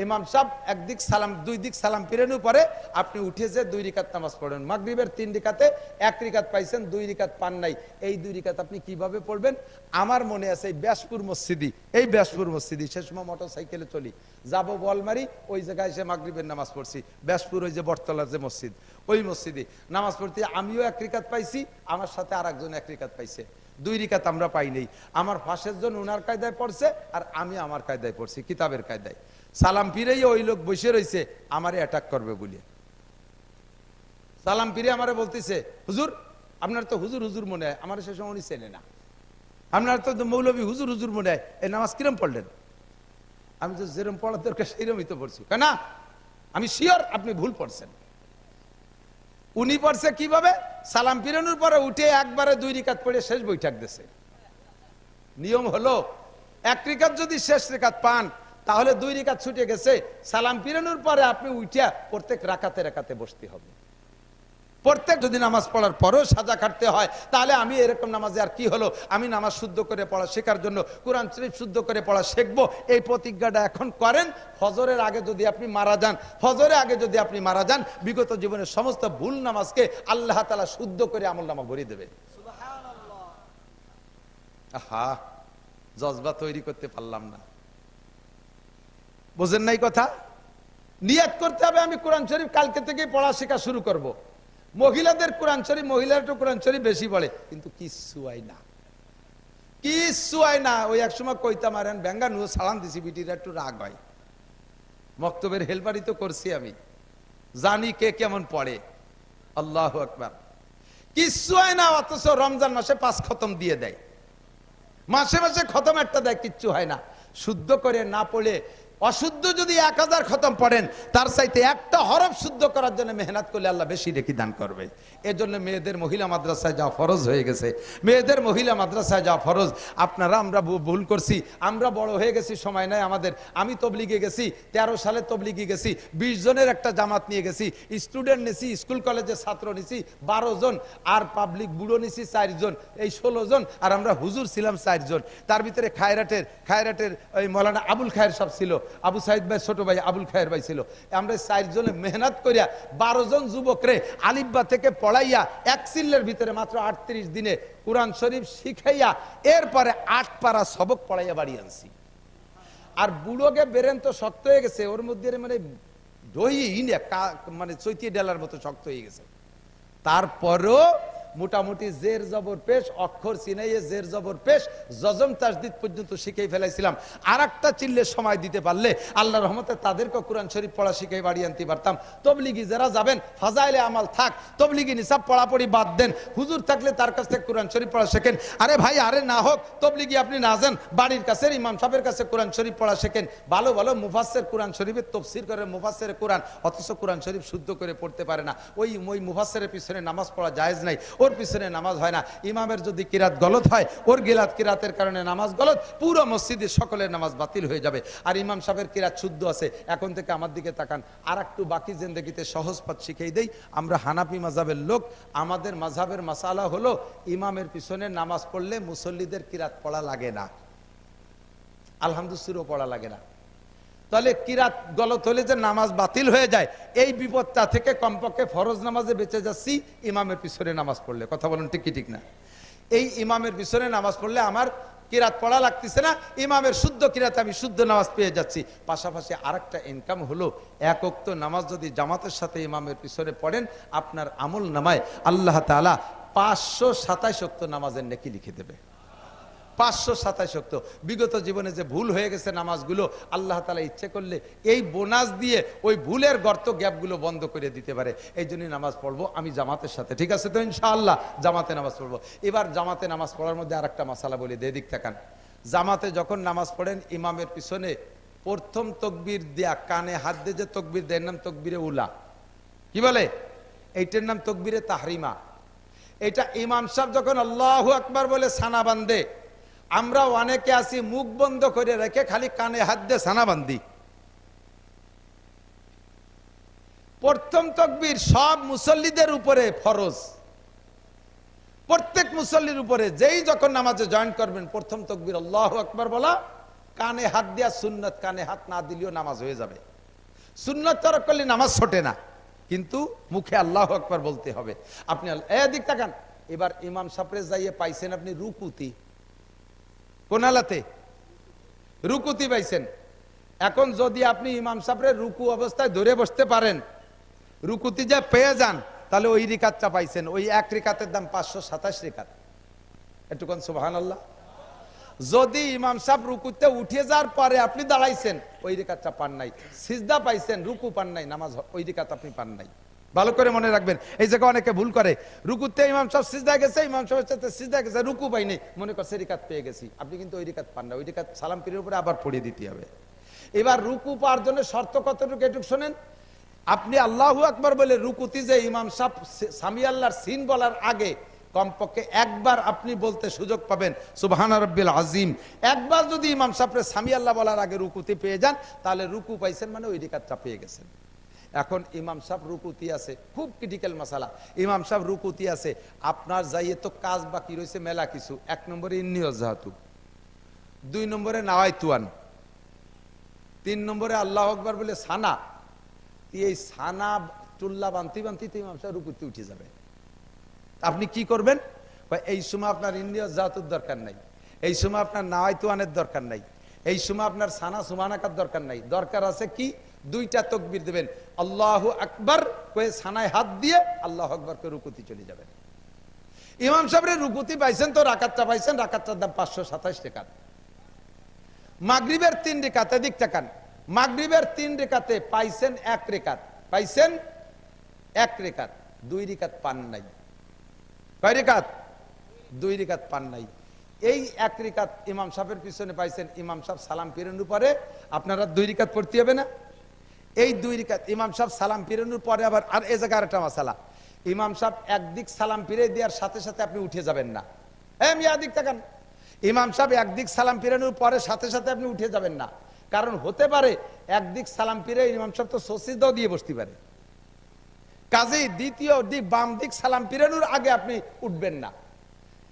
ইমাম সাহেব একদিক সালাম 2 দিক সালাম ফিরানোর পরে আপনি উঠে যে 2 রিকাত নামাজ পড়েন। মাগরিবের 3 রিকাতে 1 রিকাত পাইছেন, 2 রিকাত পান নাই। এই 2 রিকাত আপনি কিভাবে পড়বেন? আমার মনে আছে এই ব্যাসপুর মসজিদি সে সময় মোটরসাইকেলে চলি, যাব বলমারি, ওই জায়গায় এসে মাগরিবের নামাজ পড়ছি। ব্যাসপুর ওই যে বটতলার যে মসজিদ, ওই মসজিদে নামাজ পড়তে আমিও 1 রিকাত পাইছি, আমার সাথে আরেকজন 1 রিকাত পাইছে। 2 রিকাত আমরা পাই নাই। আমার পাশের জন ওনার কায়দায় পড়ছে আর আমি আমার কায়দায় পড়ছি, কিতাবের কায়দায়। সালাম ফিরেই ওই লোক বসে রয়েছে আমারে অ্যাটাক করবে বলে। সালাম ফিরে আমারে বলতেছে, হুজুর আপনার তো হুজুর হুজুর মনে হয়। আমার সে সময় উনি চেনে না। আপনার তো মৌলবী হুজুর হুজুর মনে হয়, এই নামাজ কিরম পড়লেন? আমি তো যেরকম পড়ার দরকার সেইরকমই তো পড়ছি। না, আমি শিওর আপনি ভুল পড়ছেন। উনি পড়ছে কিভাবে? সালাম ফিরানোর পরে উঠে একবারে 2 রিকাত পড়ে শেষ বৈঠক দিয়েছে। নিয়ম হলো 1 রিকাত যদি শেষ রিকাত পান তাহলে 2 রিকাত ছুটে গেছে। সালাম ফিরানোর পরে আপনি উঠে প্রত্যেক রাকাতে রাকাতে বসতে হবে। প্রত্যেক যদি নামাজ পড়ার পরেও সাজা কাটতে হয় তাহলে আমি এরকম নামাজে আর কি হলো? আমি নামাজ শুদ্ধ করে পড়া শেখার জন্য কোরআন শরীফ শুদ্ধ করে পড়া শিখবো, এই প্রতিজ্ঞাটা এখন করেন। ফজরের আগে যদি আপনি মারা যান, ফজরের আগে যদি আপনি মারা যান, বিগত জীবনের সমস্ত ভুল নামাজকে আল্লাহ তাআলা শুদ্ধ করে আমলনামা ভরে দেবে। সুবহানাল্লাহ। আহা, জজবা তৈরি করতে পারলাম না, বুঝেন নাই কথা? নিয়ত করতে হবে আমি কোরআন শরীফ কালকে থেকে পড়া শেখা শুরু করব। মহিলাদের কোরআন শরীফ, মহিলারা তো কোরআন শরীফ বেশি পড়ে, কিন্তু কিচ্ছু হয় না, কিচ্ছু হয় না। ওই এক সময় কইতাম আর ব্যাঙ্গা নুয়ে সালাম দিছি, বিটিরা একটু রাগ হয়। মক্তবের হেলপারি তো করছি আমি, জানি কে কেমন পড়ে। আল্লাহু আকবার। কিচ্ছু হয় না, অথচ রমজান মাসে 5 খতম দিয়ে দেয়, মাসে মাসে খতম একটা দেয়, কিচ্ছু হয় না। শুদ্ধ করে না পড়ে, অশুদ্ধ যদি 1000 খতম পড়েন তার চাইতে একটা হরফ শুদ্ধ করার জন্য মেহনত করলে আল্লাহ বেশি নেকি দান করবে। এজন্য মেয়েদের মহিলা মাদ্রাসায় যাওয়া ফরজ হয়ে গেছে, মেয়েদের মহিলা মাদ্রাসায় যাওয়া ফরজ। আপনারা আমরা ভুল করছি, আমরা বড় হয়ে গেছি, সময় নাই আমাদের। আমি তবলিগে গেছি, 13 সালে তবলিগে গেছি, 20 জনের একটা জামাত নিয়ে গেছি, স্টুডেন্ট নিছি, স্কুল কলেজের ছাত্র নিছি 12 জন, আর পাবলিক বুড়ো নিছি 4 জন, এই 16 জন, আর আমরা হুজুর ছিলাম 4 জন। তার ভিতরে খায়রাটের ওই মৌলানা আবুল খায়ের সব ছিল, আবু সাইদ ভাই ছোট ভাই আবুল খায়ের ভাই ছিল। আমরা 4 জনে মেহনত করিয়া 12 জন যুবকরে আলিফবা থেকে পড়াইয়া 1 সিলের ভিতরে মাত্র 38 দিনে কোরআন শরীফ শিখাইয়া এরপরে 8 পারা সবক পড়াইয়া বাড়ি আনছি। আর বুড়োকে বেরেন তো শক্ত হয়ে গেছে, ওর মধ্যে মানে মানে চৈতিয়ে ডেলার মতো শক্ত হয়ে গেছে। তারপরও মোটামুটি জের জবর পেশ, অক্ষর চিনাইয়ে জের জবর পেশ, জজম তাসদিদ পর্যন্ত শিখেই ফেলাইছিলাম। আর একটা চিল্লে সময় দিতে পারলে আল্লাহর রহমতে তাদেরকে কোরআন শরীফ পড়া শিখাই বাড়ি আনতে পারতাম। তবলিগি যারা যাবেন, ফাজাইলে আমাল থাক, তবলিগি নিসাব পড়াপড়ি বাদ দেন, হুজুর থাকলে তার কাছ থেকে কোরআন শরীফ পড়া শেখেন। আরে ভাই, আরে না হোক তবলিগি আপনি না যান, বাড়ির কাছে ইমাম সাহেবের কাছে কোরআন শরীফ পড়া শেখেন। ভালো ভালো মুফাসসির কোরআন শরীফের তাফসীর করে মুফাসসির কোরআন, অথচ কোরআন শরীফ শুদ্ধ করে পড়তে পারে না। ওই মুফাসসিরের পিছনে নামাজ পড়া জায়েজ নাই, ওর পিছনে নামাজ হয় না। ইমামের যদি কিরাত গলত হয়, ওর কিরাতের কারণে নামাজ গলত, পুরো মসজিদের সকলের নামাজ বাতিল হয়ে যাবে। আর ইমাম সাহেবের কিরাত শুদ্ধ আছে। এখন থেকে আমার দিকে তাকান, আর একটু বাকি জিন্দেগিতে সহজ পথ শিখিয়ে দেই। আমরা হানাফি মাযহাবের লোক, আমাদের মাযহাবের মাসালা হলো ইমামের পিছনে নামাজ পড়লে মুসল্লিদের কিরাত পড়া লাগে না, আলহামদুলিল্লাহ পড়া লাগে না। তাহলে কিরাত গলত হলে যে নামাজ বাতিল হয়ে যায়, এই বিপদটা থেকে কমপক্ষে ফরজ নামাজে বেঁচে যাচ্ছি ইমামের পিছনে নামাজ পড়লে। কথা বলেন ঠিক কি ঠিক না? এই ইমামের পিছনে নামাজ পড়লে আমার কিরাত পড়া লাগতেছে না, ইমামের শুদ্ধ কিরাত আমি শুদ্ধ নামাজ পেয়ে যাচ্ছি। পাশাপাশি আরেকটা ইনকাম হলো, 1 ওয়াক্ত নামাজ যদি জামাতের সাথে ইমামের পিছনে পড়েন, আপনার আমল নামায় আল্লাহ তাআলা 527 ওয়াক্ত নামাজের নেকি লিখে দেবে। 527 ওয়াক্ত। বিগত জীবনে যে ভুল হয়ে গেছে নামাজগুলো, আল্লাহ তাআলা ইচ্ছে করলে এই বোনাস দিয়ে ওই ভুলের গর্ত গ্যাপগুলো বন্ধ করে দিতে পারে। এই জন্যই নামাজ পড়বো আমি জামাতের সাথে, ঠিক আছে তো? ইনশাআল্লাহ জামাতে নামাজ পড়বো। এবার জামাতে নামাজ পড়ার মধ্যে আর একটা মাসালা বলি, দিক তাকান। জামাতে যখন নামাজ পড়েন, ইমামের পিছনে প্রথম তকবীর দেয়া, কানে হাত দিয়ে যে তকবীর দেয়, নাম তকবীরে উলা, কি বলে? এইটার নাম তকবীরে তাহরিমা। এটা ইমাম সাহেব যখন আল্লাহু আকবার বলে সানা বান্ধে, আমরা অনেকে আছি মুখ বন্ধ করে রেখে খালি কানে হাত দিয়ে সানা বান্ধি। প্রথম তাকবীর সব মুসল্লিদের উপরে ফরজ, প্রত্যেক মুসল্লির উপরে। যেই যখন নামাজে জয়েন করবেন, প্রথম তাকবীর আল্লাহু আকবার বলা, কানে হাত দেয়া সুন্নাত, কানে হাত না দিলেও নামাজ হয়ে যাবে। সুন্নাত তরক করলে নামাজ ছোটে না, কিন্তু মুখে আল্লাহু আকবার বলতে হবে। আপনি এদিক তাকান। এবার ইমাম সাহেব যাইয়ে পাইছেন আপনি রুকুতি, কোন হালাতে? রুকুতি পাইছেন। এখন যদি আপনি ইমাম সাহেবের রুকু অবস্থায় ধরে বসতে পারেন, রুকুতি যা পেয়ে যান, তাহলে ওই রিকাতটা পাইছেন। ওই 1 রিকাতের দাম 527 রিকাত। একটুক্ষণ সুবহানাল্লাহ। যদি ইমাম সাহেব রুকুতে উঠে যাওয়ার পরে আপনি দাঁড়াইছেন, ওই রেখাতটা পান নাই, সিজদা পাইছেন, রুকু পান নাই, নামাজ ওই রেখাত আপনি পান নাই। ভালো করে মনে রাখবেন, এই জায়গায় অনেকে ভুল করে, রুকুতে ইমাম সাহেব সিজদা গেছে, ইমাম সাহেবের সাথে সিজদা গেছে, রুকু পাইনি, মনে করছে রেখাত পেয়ে গেছি, আপনি কিন্তু ওই রেখাত পান না, ওই রেখাত সালাম পীরের উপরে আবার পড়িয়ে দিতে হবে। এবার রুকু পাওয়ার জন্য শর্ত কতটুকু একটু শোনেন। আপনি আল্লাহু আকবার বলে রুকুতি যে ইমাম সাহেব সামি আল্লাহর সিন বলার আগে কমপক্ষে একবার আপনি বলতে সুযোগ পাবেন সুবহান রাব্বিল আযীম। একবার যদি ইমাম সাহেবের সামি আল্লাহ বলার আগে রুকুতি পেয়ে যান, তাহলে রুকু পাইছেন মানে ওই রেখাতটা পেয়ে গেছেন। এখন ইমাম সাহেব রুকুতি আছে, খুব ক্রিটিক্যাল মাসালা, ইমাম সাহেব রুকুতি আছে, আপনার যাইয়ে তো কাজ বাকি রয়েছে মেলা কিছু। 1 নম্বরে ইন্নী ওয়াজহাতু, 2 নম্বরে নাওয়াইতুয়ান, 3 নম্বরে আল্লাহু আকবার বলে সানা। এই সানা টুল্লা বান্তি বান্তিতে ইমাম সাহেব রুকুতে উঠে যাবে। আপনি কি করবেন? এই সময় আপনার ইন্নী ওয়াজহাতুর দরকার নাই, এই সময় আপনার নাওয়াইতুয়ানের দরকার নাই, এই সময় আপনার সানা সুবহানাকার দরকার নাই। দরকার আছে কি? 2টা তাকবীর দিবেন, আল্লাহু আকবার কয়ে সানায় হাত দিয়ে আল্লাহু আকবার করে রুকুতে চলে যাবেন। ইমাম সাহেবের রুকুতি পাইছেন তো রাকাতটা পাইছেন, রাকাতটার দাম 527 টাকা। মাগরিবের 3 রেকাত, এদিক তাকান, মাগরিবের 3 রেকাতে পাইছেন 1 রেকাত, পাইছেন 1 রেকাত, 2 রেকাত পান নাই। কয় রেকাত? 2 রেকাত পান নাই। এই 1 রেকাত ইমাম সাহেবের পিছনে পাইছেন, ইমাম সাহেব সালাম ফিরানোর পরে আপনারা 2 রেকাত পড়তে হবে না? এই 2 রেকাত ইমাম সাহেব সালাম ফিরানোর পরে আবার আর এই জায়গায় একটা মাসালা, ইমাম সাহেব একদিক সালাম ফিরে দেওয়ার সাথে সাথে আপনি উঠে যাবেন না। মিয়া দিক তাকান, ইমাম সাহেব একদিক সালাম ফিরানোর পরে সাথে সাথে আপনি উঠে যাবেন না। কারণ হতে পারে একদিক সালাম ফিরে ইমাম সাহেব তো সসিদাও দিয়ে বসতে পারে, কাজেই দ্বিতীয় দিক বাম দিক সালাম ফিরানোর আগে আপনি উঠবেন না।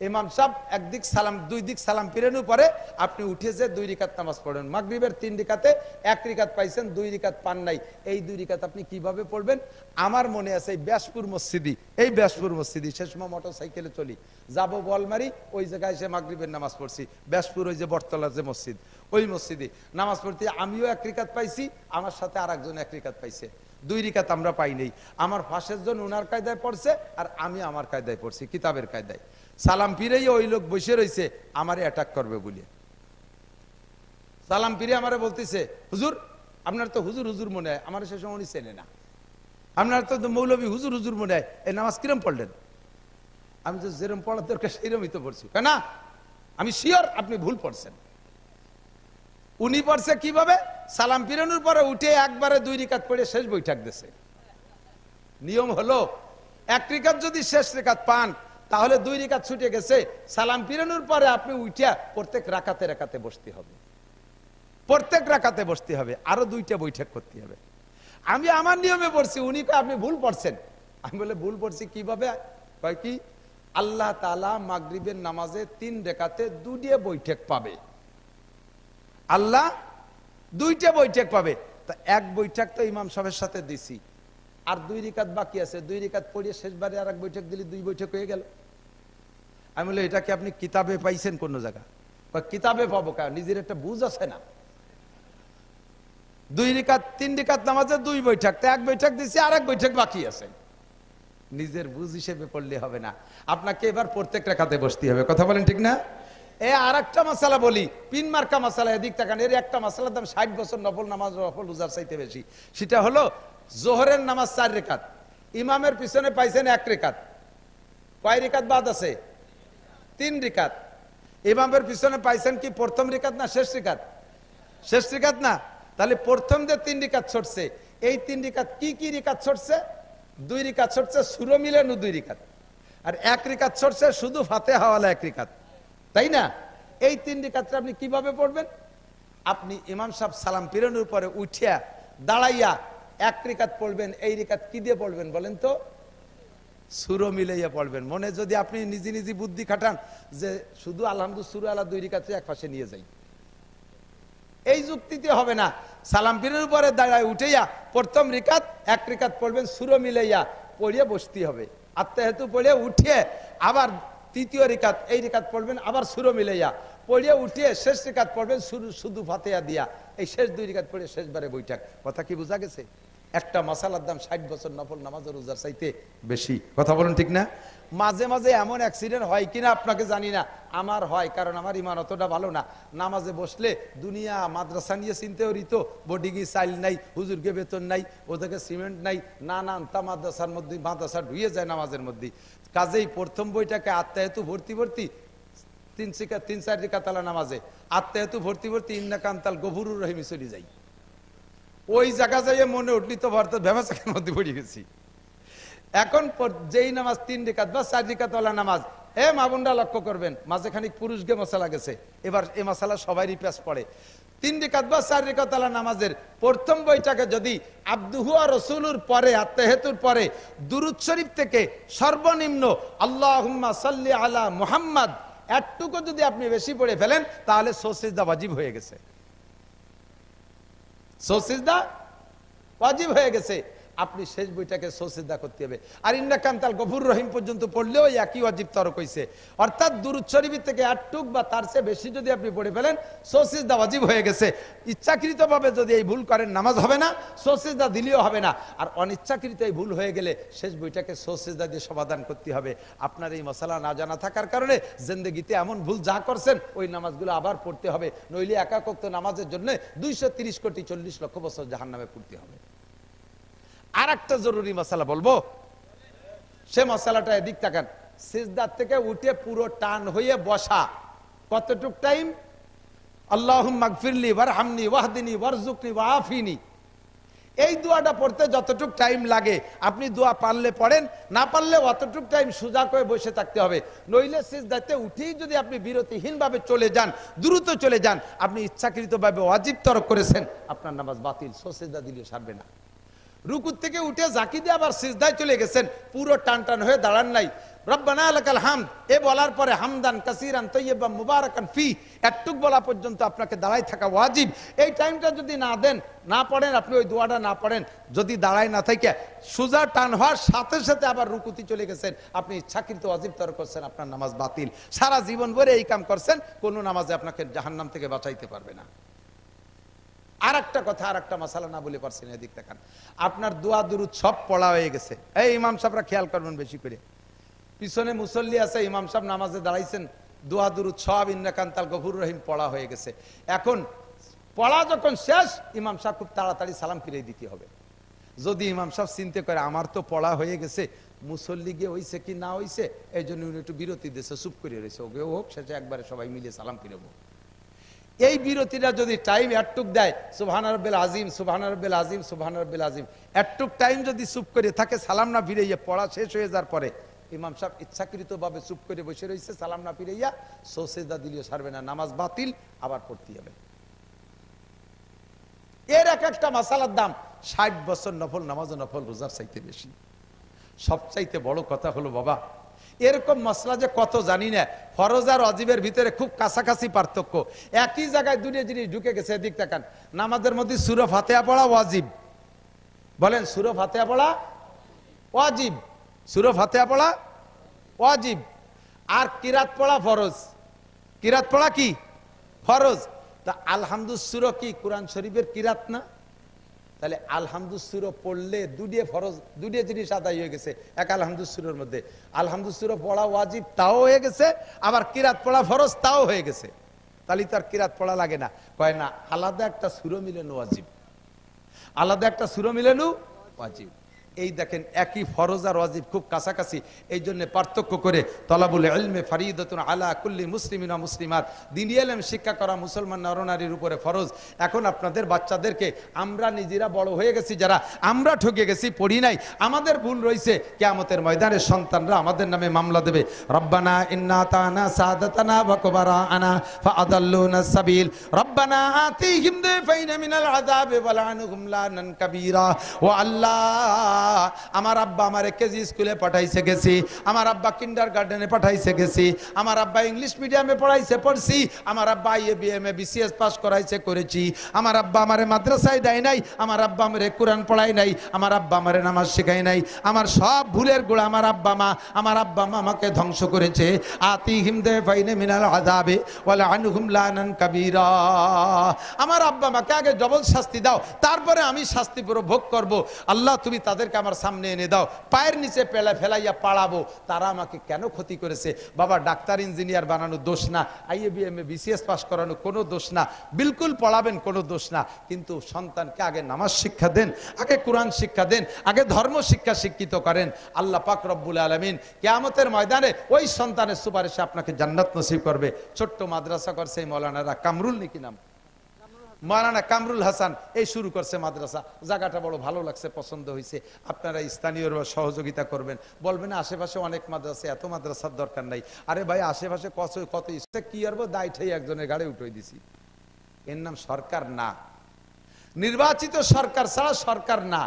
ইমাম সাহেব একদিক সালাম 2 দিক সালাম ফিরানোর পরে আপনি উঠে যে 2 রেকাত নামাজ পড়েন। মাগরিবের 3 রেকাতে 1 রেকাত পাইছেন, 2 রেকাত পান নাই। এই 2 রেকাত আপনি কিভাবে পড়বেন? আমার মনে আছে এই ব্যাসপুর মসজিদি, এই ব্যাসপুর মসজিদি সে সময় মোটরসাইকেলে চলি, যাব বলমারি, ওই জায়গায় এসে মাগরিবের নামাজ পড়ছি। ব্যাসপুর ওই যে বটতলার যে মসজিদ, ওই মসজিদে নামাজ পড়তে আমিও 1 রেকাত পাইছি, আমার সাথে আরেকজন 1 রেকাত পাইছে। 2 রেকাত আমরা পাই নাই। আমার পাশের জন ওনার কায়দায় পড়ছে আর আমি আমার কায়দায় পড়ছি, কিতাবের কায়দায়। সালাম ফিরেই ওই লোক বসে রয়েছে আমারে অ্যাটাক করবে বলে। সালাম ফিরে আমারে বলতেছে, হুজুর আপনার তো হুজুর হুজুর মনে হয়, আমার সে সময় উনি চেনে না, আপনার তো মৌলবী হুজুর হুজুর মনে হয়, এই নামাজ কিরম পড়লেন? আমি তো যেরকম পড়ার দরকার সেইরকমই তো পড়ছি। না আমি শিওর আপনি ভুল পড়ছেন। উনি পড়ছে কিভাবে? সালাম ফিরানোর পরে উঠে একবারে 2 রেকাত পড়ে শেষ বৈঠক দিছে। নিয়ম হলো 1 রেকাত যদি শেষ রেকাত পান তাহলে 2 রেকাত ছুটে গেছে, সালাম ফিরানোর পরে আপনি উঠিয়া প্রত্যেক রাকাতে রাকাতে বসতে হবে, প্রত্যেক রাকাতে বসতে হবে, আরো 2টা বৈঠক করতে হবে। আমি আমার নিয়মে পড়ছি, উনি কয় আপনি ভুল পড়ছেন। আমি বলে ভুল পড়ছি কিভাবে? কয় কি? আল্লাহ তাআলা মাগরিবের নামাজে 3 রেকাতে 2টা বৈঠক পাবে, আল্লাহ 2টা বৈঠক পাবে। তা 1 বৈঠক তো ইমাম সাহেবের সাথে দিছি, আর 2 রেকাত বাকি আছে, 2 রেকাত পড়িয়ে শেষবারে আর 1 বৈঠক দিলে 2 বৈঠক হয়ে গেল। আমি বলি এটা কি আপনি কিতাবে পাইছেন কোন জায়গা? কিতাবে পাবো কা, নিজের একটা বুঝ আছে না। 2 রেকাত 3 রেকাত নামাজে 2 বৈঠক, তা 1 বৈঠক দিছি আর 1 বৈঠক বাকি আছে। নিজের বুঝ হিসেবে পড়লে হবে না, আপনাকে এবার প্রত্যেক রাকাতে বসতে হবে। কথা বলেন ঠিক না? আর একটা মাসালা বলি, পিন মার্কা মাসালা, এদিক তাকান। এর একটা মাসালার দাম 60 বছর নফল নামাজ নফল রোজার চাইতে বেশি। সেটা হলো জোহরের নামাজ 4 রেকাত, ইমামের পিছনে পাইছেন 1 রেকাত, কয় রেকাত বাদ আছে? 3 রেকাত। ইমামের পিছনে পাইছেন কি প্রথম রেকাত না শেষ রেকাত? শেষ রেকাত না? তাহলে প্রথম যে 3 রেকাত ছড়ছে, এই 3 রেকাত কি কি রেকাত ছড়ছে? 2 রেকাত ছড়ছে সূরা মিলানো 2 রেকাত, আর 1 রেকাত ছড়ছে শুধু ফাতিহাওয়ালা 1 রেকাত, তাই না? এই 3 রেকাতটা আপনি কিভাবে পড়বেন? আপনি ইমাম সাহেব সালাম ফিরানোর পরে উঠিয়া দাঁড়াইয়া 1 রেকাত পড়বেন। এই রেকাত কি দিয়ে পড়বেন বলেন তো? সূরা মিলাইয়া পড়বেন। মনে যদি আপনি নিজে নিজে বুদ্ধি খাটান যে শুধু আলহামদুলিল্লাহ সূরা আলা 2 রেকাতে এক পাশে নিয়ে যাই, এই যুক্তিতে হবে না। সালাম ফিরানোর পরে দাঁড়ায় উঠাইয়া প্রথম রেকাত 1 রেকাত পড়বেন, সূরা মিলাইয়া পড়িয়ে বসতে হবে। আত্তাহিয়াতু পড়ে উঠিয়ে আবার তৃতীয় রেকাত, এই রেকাত পড়বেন আবার সূরা মিলাইয়া পড়িয়ে উঠিয়ে শেষ রেকাত পড়বেন শুধু ফাতিহা দিয়া। এই শেষ 2 রেকাত পড়ে শেষবারে বৈঠক। কথা কি বোঝা গেছে? একটা মাসালার দাম 60 বছর নফল নামাজ ও রোজার চাইতে বেশি। কথা বলুন ঠিক না? মাঝে মাঝে এমন অ্যাক্সিডেন্ট হয় কিনা আপনাকে জানি না, আমার হয়, কারণ আমার ইমান অতটা ভালো না। নামাজে বসলে দুনিয়া মাদ্রাসা নিয়ে চিন্তা করি, তো বডিগি চাইল নাই, হুজুরকে বেতন নাই, ওদেরকে সিমেন্ট নাই, নানানটা মাদ্রাসার মধ্যে মাদ্রাসা ঢুয়ে যায় নামাজের মধ্যে। কাজেই প্রথম বইটাকে আত্মাহেতু ভর্তি ভর্তি 3-4 রিকাতালা নামাজে আত্মাহেতু ভর্তি ভর্তি ইন্না কান্তাল গফুরুর রহিম চলে যাই। ওই জায়গা যাইয়ে মনে উঠলি তো ভারতের ব্যবসার মধ্যে পড়ে গেছি। এখন যেই নামাজ 3 রিকাত বা 4 রিকাতওয়ালা নামাজ, মা বোনরা লক্ষ্য করবেন, মাঝে খানিক পুরুষকে মশলা গেছে, এবার এ মশলা সবারই পেশ পড়ে। 3 রিকাত বা 4 রিকাতওয়ালা নামাজের প্রথম বইটাকে যদি আব্দুহু ওয়া রাসূলুর পরে আত্তাহিয়াতুর পরে দুরূদ শরীফ থেকে সর্বনিম্ন আল্লাহুম্মা সাল্লি আলা মুহাম্মদ এতটুকু যদি আপনি বেশি পড়ে ফেলেন, তাহলে সুজদা ওয়াজিব হয়ে গেছে। সুজদা ওয়াজিব হয়ে গেছে। আপনি শেষ বইটাকে সুজদা করতে হবে। আর ইন্না কান্তাল গফুর রহিম পর্যন্ত পড়লেও একই ওয়াজিব তরক হইছে। অর্থাৎ দুরূদ শরীফ থেকে আটটুক বা তার চেয়ে বেশি যদি আপনি পড়ে ফেলেন, সুজদা ওয়াজিব হয়ে গেছে। ইচ্ছাকৃতভাবে যদি এই ভুল করেন নামাজ হবে না, সুজদা দিলেও হবে না। আর অনিচ্ছাকৃত এই ভুল হয়ে গেলে শেষ বইটাকে সুজদা দিয়ে সমাধান করতে হবে। আপনার এই মশলা না জানা থাকার কারণে জিন্দেগিতে এমন ভুল যা করছেন ওই নামাজগুলো আবার পড়তে হবে, নইলে একাক ওয়াক্ত নামাজের জন্য 230 কোটি 40 লক্ষ বছর জাহান্নামে পড়তে হবে। আর একটা জরুরি মশলা বলবো, সে মশলাটা এদিক তাকান। সিজদার থেকে উঠে পুরো টান হয়ে বসা কতটুক টাইম? আল্লাহুম্মা গফিরলি ওয়ারহামনি ওয়াহদিনি ওয়ারযুকনি ওয়াআফিনি, এই দোয়াটা পড়তে যতটুক টাইম লাগে আপনি দোয়া পারলে পড়েন, না পারলে অতটুক টাইম সোজা করে বসে থাকতে হবে। নইলে সিজদাতে উঠেই যদি আপনি বিরতিহীনভাবে চলে যান, দ্রুত চলে যান, আপনি ইচ্ছাকৃতভাবে ওয়াজিব তরক করেছেন, আপনার নামাজ বাতিল, সিজদা দিলে সারবে না। রুকু থেকে উঠে জাকি দিয়ে আবার সিজদায় চলে গেছেন, পুরো টান টান হয়ে দাঁড়ান নাই। রব্বানা লাকাল হামদ এ বলার পরে হামদান কাসীরান তাইয়্যিবান মুবারাকান ফি এতটুক বলা পর্যন্ত আপনাকে দাঁড়ায় থাকা ওয়াজিব। এই টাইমটা যদি না দেন, না পড়েন, আপনি ওই দোয়াটা না পড়েন, যদি দাঁড়ায় না থাকে সোজা টান হওয়ার সাথে সাথে আবার রুকুতে চলে গেছেন, আপনি ইচ্ছাকৃত ওয়াজিব তরক করছেন, আপনার নামাজ বাতিল। সারা জীবন ভরে এই কাম করছেন, কোনো নামাজে আপনাকে জাহান্নাম থেকে বাঁচাইতে পারবে না। আর একটা কথা, আর একটা মশলা না বলে পারছেন, এদিক দেখান। আপনার দোয়া দুরূদ সব পড়া হয়ে গেছে। এই ইমাম সাহেবরা খেয়াল করবেন বেশি করে, পিছনে মুসল্লি আছে, ইমাম সাহেব নামাজে দাঁড়াইছেন, দোয়া দুরূদ সব ইন্না কান্তাল গফুর রহিম পড়া হয়ে গেছে। এখন পড়া যখন শেষ, ইমাম সাহেব খুব তাড়াতাড়ি সালাম ফিরিয়ে দিতে হবে। যদি ইমাম সাহেব চিন্তা করে আমার তো পড়া হয়ে গেছে, মুসল্লি গিয়ে হইছে কি না হইছে, এই জন্য উনি একটু বিরতি দিয়েছে, চুপ করে রয়েছে, ওকে হোক শেষে একবারে সবাই মিলে সালাম ফিরাবো। এই বিরতিটা যদি টাইম এটুক দেয়, সুবহানা রাব্বিল আযীম সুবহানা রাব্বিল আযীম সুবহানা রাব্বিল আযীম, এটুক টাইম যদি চুপ করে থাকে, সালাম না ফিরাইয়া পড়া শেষ হয়ে যাওয়ার পরে ইমাম সাহেব ইচ্ছাকৃতভাবে চুপ করে বসে রয়েছে, সালাম না ফিরাইয়া, সুজদা দিলেও সারবে না, নামাজ বাতিল, আবার পড়তে হবে। এর এক একটা মাসালার দাম 60 বছর নফল নামাজ ও নফল রোজার চাইতে বেশি। সবচাইতে বড় কথা হলো বাবা, এরকম মসলা যে কত জানি না, ফরজ আর ওয়াজিবের ভিতরে খুব কাছাকাছি পার্থক্য। একই জায়গায় দুটো জিনিস ঢুকে গেছে। এদিক তাকান, নামাজের মধ্যে সূরা ফাতিহা পড়া ওয়াজিব, বলেন সূরা ফাতিহা পড়া ওয়াজিব, সূরা ফাতিহা পড়া ওয়াজিব। আর কিরাত পড়া ফরজ, কিরাত পড়া কি ফরজ। তা আলহামদুস সূরা কি কোরআন শরীফের কিরাত না? তাহলে আলহামদুস সূরা পড়লে দুটো ফরজ, দুটো জিনিস আদায় হয়ে গেছে এক আলহামদুস সূরার মধ্যে। আলহামদুস সূরা পড়া ওয়াজিব তাও হয়ে গেছে, আবার কিরাত পড়া ফরজ তাও হয়ে গেছে। তাহলে তার কিরাত পড়া লাগে না, কয় না, আলাদা একটা সূরা মিলানো ওয়াজিব, আলাদা একটা সূরা মিলানো ওয়াজিব। এই দেখেন একই ফরজ আর ওয়াজিব খুব কাছাকাছি, এই জন্য পার্থক্য করে তলাবুল ইলমে ফরিদাতুন আলা কুল্লি মুসলিমিন ওয়া মুসলিমাত, দ্বীনি ইলম শিক্ষা করা মুসলমান নরনারীর উপরে ফরজ। এখন আপনাদের বাচ্চাদেরকে, আমরা নিজেরা বড় হয়ে গেছি যারা, আমরা ঠকে গেছি, পড়ি নাই, আমাদের ভুল রয়েছে, কিয়ামতের ময়দানে সন্তানরা আমাদের নামে মামলা দেবে। রব্বানা ইন্না তানা সাদাতানা ওয়া কুবারানা ফাআদাল্লুনা সাবিল রব্বানা আতিহিম দিফাইনা মিনাল আযাব ওয়া লা'নহুম লা'নান কাবীরা ওয়া আল্লাহ আমার আব্বা আমারে কেজি স্কুলে পাঠাইছে গেছি, আমার আব্বা কিন্ডার গার্ডেনে পাঠাইছে গেছি, আমার আব্বা ইংলিশ মিডিয়ামে পড়াইছে পড়ছি, আমার আব্বা IA BM BCS পাস করাইছে করেছি, আমার আব্বা আমারে মাদ্রাসায় দেয় নাই, আমার আব্বা আমারে কোরআন পড়াই নাই, আমার আব্বা আমারে নামাজ শেখায় নাই, আমার সব ভুলের গোড়া আমার আব্বা মা। আমার আব্বা মা আমাকে ধ্বংস করেছে। আতিহিম দাফাইনা মিনাল আযাবে ওয়ালা আনহুম লানান কাবীরা। আমার আব্বা মাকে আগে ডবল শাস্তি দাও, তারপরে আমি শাস্তি পুরো ভোগ করব। আল্লাহ তুমি তাদেরকে আমার সামনে এনে দাও, পায়ের নিচে ফেলাইয়া পাড়াবো। তারা আমাকে কেন ক্ষতি করেছে? বাবা ডাক্তার ইঞ্জিনিয়ার বানানো দোষ না, IA BM BCS পাস করানো কোনো দোষ না, বিলকুল পড়াবেন কোনো দোষ না, কিন্তু সন্তানকে আগে নামাজ শিক্ষা দেন, আগে কোরআন শিক্ষা দেন, আগে ধর্ম শিক্ষা শিক্ষিত করেন। আল্লাহ পাক রব্বুল আলামিন কিয়ামতের ময়দানে ওই সন্তানের সুপারিশে আপনাকে জান্নাত নসিব করবে। ছোট্ট মাদ্রাসা করছে এই মৌলানারা, কামরুল নাকি নাম, মাওলানা কামরুল হাসান, এই শুরু করছে মাদ্রাসা। জায়গাটা বড় ভালো লাগছে, পছন্দ হয়েছে। আপনারা স্থানীয় সহযোগিতা করবেন, বলবেন আশেপাশে অনেক মাদ্রাসা, এত মাদ্রাসার দরকার নাই। আরে ভাই আশেপাশে কত কি করবো, দায় ঠাই একজনের গাড়ি উঠে দিছি। এর নাম সরকার না, নির্বাচিত সরকার ছাড়া সরকার না।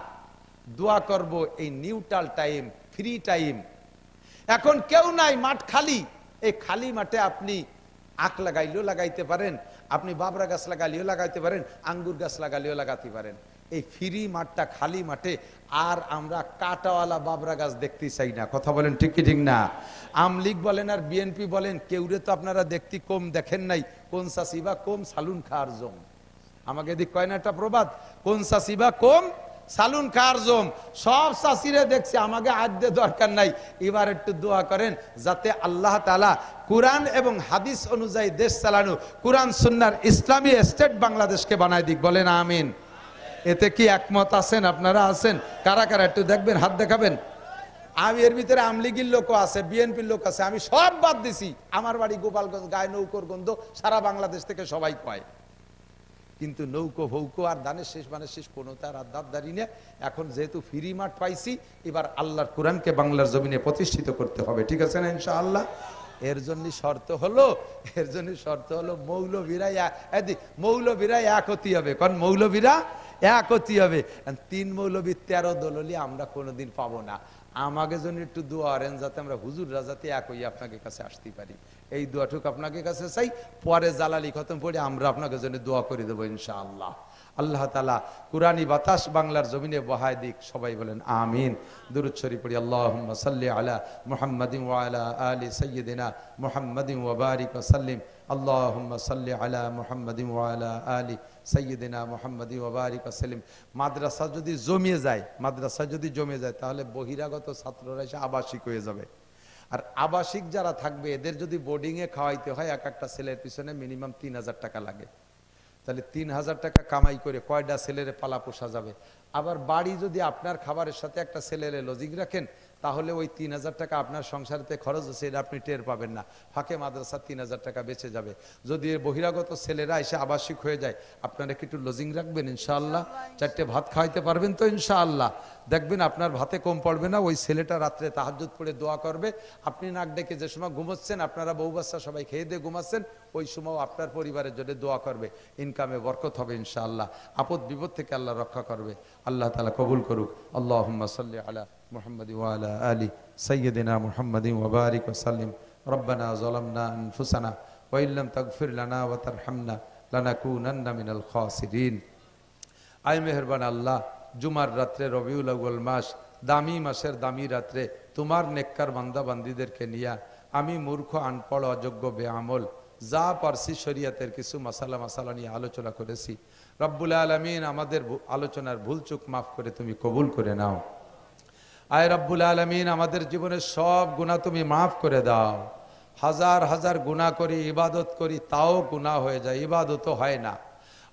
দোয়া করব এই নিউট্রাল টাইম, ফ্রি টাইম। এখন কেউ নাই, মাঠ খালি। এই খালি মাঠে আপনি আখ লাগাইলেও লাগাইতে পারেন, আপনি বাবরা গাছ লাগাইলেও লাগাইতে পারেন, আঙ্গুর গাছ লাগাইলেও লাগাতে পারেন। এই ফ্রি মাঠটা, খালি মাঠে আর আমরা কাটাওয়ালা বাবরা গাছ দেখতে চাই না। কথা বলেন ঠিক কি ঠিক না? আমলিগ বলেন আর BNP বলেন, কেউরে তো আপনারা দেখতে কম দেখেন নাই। কোন সাসিবা কম সালুন খার জম, আমাকে দিক কয় না একটা প্রবাদ, কোন সাসিবা কম সালুন খার জম। সব চাষিরে দেখছি, আমাকে আদ্যে দরকার নাই। এবার একটু দোয়া করেন যাতে আল্লাহ তাআলা কুরআন এবং হাদিস অনুযায়ী দেশ চালানো, কুরআন সুন্নাহর ইসলামী স্টেট বাংলাদেশকে বানায় দিক। বলেন আমিন। এতে কি একমত আছেন? আপনারা আছেন? কারা কারা একটু দেখবেন, হাত দেখাবেন। আমি এর ভিতরে আমলিগির লোকও আছে, BNPর লোক আছে, আমি সব বাদ দিছি। আমার বাড়ি গোপালগঞ্জ, গায়ে নৌকোর গন্ধ সারা বাংলাদেশ থেকে সবাই কয়, কিন্তু নৌকো ভৌকো আর দানের শেষ মানে শেষ কোনো তার আদাব দাঁড়ি না। এখন যেহেতু ফ্রি মাঠ পাইছি, এবার আল্লাহর কোরআনকে বাংলার জমিনে প্রতিষ্ঠিত করতে হবে। ঠিক আছে না ইনশাআল্লাহ? এর জন্য শর্ত হলো মৌলবীরা এক হতে হবে। কারণ মৌলবীরা এক হতে হবে। 3 মৌলবী 13 দললি আমরা কোনোদিন পাবো না। আমাকে জন্য একটু দোয়া করেন যাতে আমরা হুজুররা যাতে এক হইয়া আপনাকে কাছে আসতে পারি। এই দোয়াটুক আপনাকে কাছে চাই। পরে জালালি খতম পড়ে আমরা আপনাকে জন্য দোয়া করে দেবো ইনশাআল্লাহ। আল্লাহ তাআলা কুরআনি বাতাস বাংলার জমিনে বহায় দিক। সবাই বলেন আমিন। দুরূদ শরীফ পড়ি। আল্লাহুম্মা সাল্লি আলা মুহাম্মাদিন ওয়া আলা আলি সাইয়্যিদিনা মুহাম্মাদিন ওয়া বারিক ওয়া সাল্লিম। আল্লাহুম্মা সাল্লি আলা মুহাম্মাদিন ওয়া আলা আলি সাইয়্যিদিনা মুহাম্মাদিন ওয়া বারিক ওয়া সাল্লিম। মাদ্রাসা যদি জমে যায় তাহলে বহিরাগত ছাত্ররা এসে আবাসিক হয়ে যাবে। আর আবাসিক যারা থাকবে এদের যদি বোর্ডিংয়ে খাওয়াইতে হয়, এক একটা ছেলের পিছনে মিনিমাম 3000 টাকা লাগে। তাহলে 3000 টাকা কামাই করে কয়টা ছেলের পালা পোষা যাবে? আবার বাড়ি যদি আপনার খাবারের সাথে একটা ছেলের লজিক রাখেন, তাহলে ওই 3000 টাকা আপনার সংসারেতে খরচ হচ্ছে, এটা আপনি টের পাবেন না। ফাঁকে মাদ্রাসা 3000 টাকা বেঁচে যাবে। যদি বহিরাগত ছেলেরা এসে আবাসিক হয়ে যায়, আপনারা কি একটু লজিং রাখবেন ইনশাআল্লাহ? 4টে ভাত খাওয়াইতে পারবেন তো ইনশাআল্লাহ? দেখবেন আপনার ভাতে কম পড়বে না। ওই ছেলেটা রাত্রে তাহাজ্জুদ পড়ে দোয়া করবে, আপনি নাক ডেকে যে সময় ঘুমোচ্ছেন, আপনারা বউ বাচ্চা সবাই খেয়ে দিয়ে ঘুমাচ্ছেন, ওই সময় আপনার পরিবারের জন্য দোয়া করবে। ইনকামে বরকত হবে ইনশাআল্লাহ। আপদ বিপদ থেকে আল্লাহ রক্ষা করবে। আল্লাহ তাআলা কবুল করুক। আল্লাহুম্মা সাল্লি আলা মুহাম্মাদিন ওয়া আলা আলি সাইয়্যিদিনা মুহাম্মাদিন ওয়া বারিক ওয়া সাল্লিম। রব্বানা যালামনা আনফুসানা ওয়া ইল্লাম তাগফির লানা ওয়া তারহামনা লানাকুনান্না মিনাল খাসিরিন। আয় মেহেরবান আল্লাহ, জুমার রাত্রে, রবিউল আউয়াল মাস, দামি মাসের দামি রাত্রে তোমার নেককার বান্দা বান্দীদেরকে নিয়া আমি মূর্খ, আনপড়, অযোগ্য, বেআমল যা পারসি শরিয়াতের কিছু মাসালা নিয়ে আলোচনা করেছি। রব্বুল আলামিন আমাদের আলোচনার ভুলচুক মাফ করে তুমি কবুল করে নাও। আয় রব্বুল আলামিন আমাদের জীবনের সব গুনাহ তুমি মাফ করে দাও। হাজার হাজার গুনাহ করি, ইবাদত করি, তাও গুনাহ হয়ে যায়, ইবাদতও হয় না।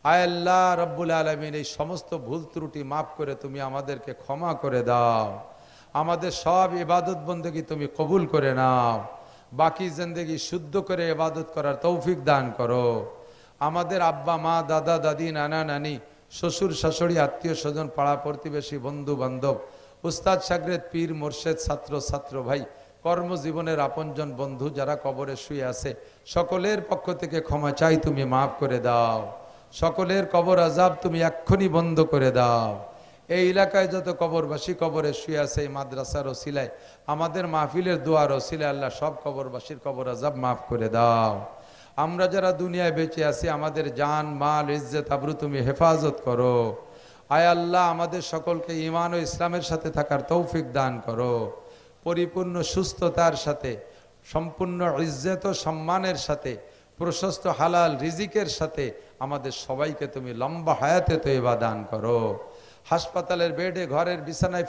আয় আল্লাহ রব্বুল আলামিন এই সমস্ত ভুল ত্রুটি মাফ করে তুমি আমাদেরকে ক্ষমা করে দাও। আমাদের সব ইবাদত বন্দেগী তুমি কবুল করে নাও। বাকি জিন্দেগি শুদ্ধ করে ইবাদত করার তৌফিক দান করো। আমাদের আব্বা মা, দাদা দাদি, নানা নানি, শ্বশুর শাশুড়ি, আত্মীয় স্বজন, পাড়া প্রতিবেশী, বন্ধু বান্ধব, উস্তাদ শাগরেদ, পীর মুর্শেদ, ছাত্র ভাই, কর্মজীবনের আপনজন বন্ধু যারা কবরে শুয়ে আছে, সকলের পক্ষ থেকে ক্ষমা চাই, তুমি মাফ করে দাও। সকলের কবর আযাব তুমি এক্ষুনি বন্ধ করে দাও। এই এলাকায় যত কবরবাসী কবরে শুয়ে আছে এই মাদ্রাসার ওসিলায় আমাদের মাহফিলের দোয়ার ওসিলায় আল্লাহ সব কবরবাসীর কবর আযাব মাফ করে দাও। আমরা যারা দুনিয়ায় বেঁচে আছি আমাদের জান মাল ইজ্জত আবরু তুমি হেফাজত করো। আয় আল্লাহ আমাদের সকলকে ঈমান ও ইসলামের সাথে থাকার তৌফিক দান করো। পরিপূর্ণ সুস্থতার সাথে সম্পূর্ণ ইজ্জত ও সম্মানের সাথে প্রশস্ত হালাল রিজিকের সাথে আমাদের সবাইকে তুমি লম্বা হায়াতে তৈবা দান করো। হাসপাতালের বেডে ঘরের বিছানায়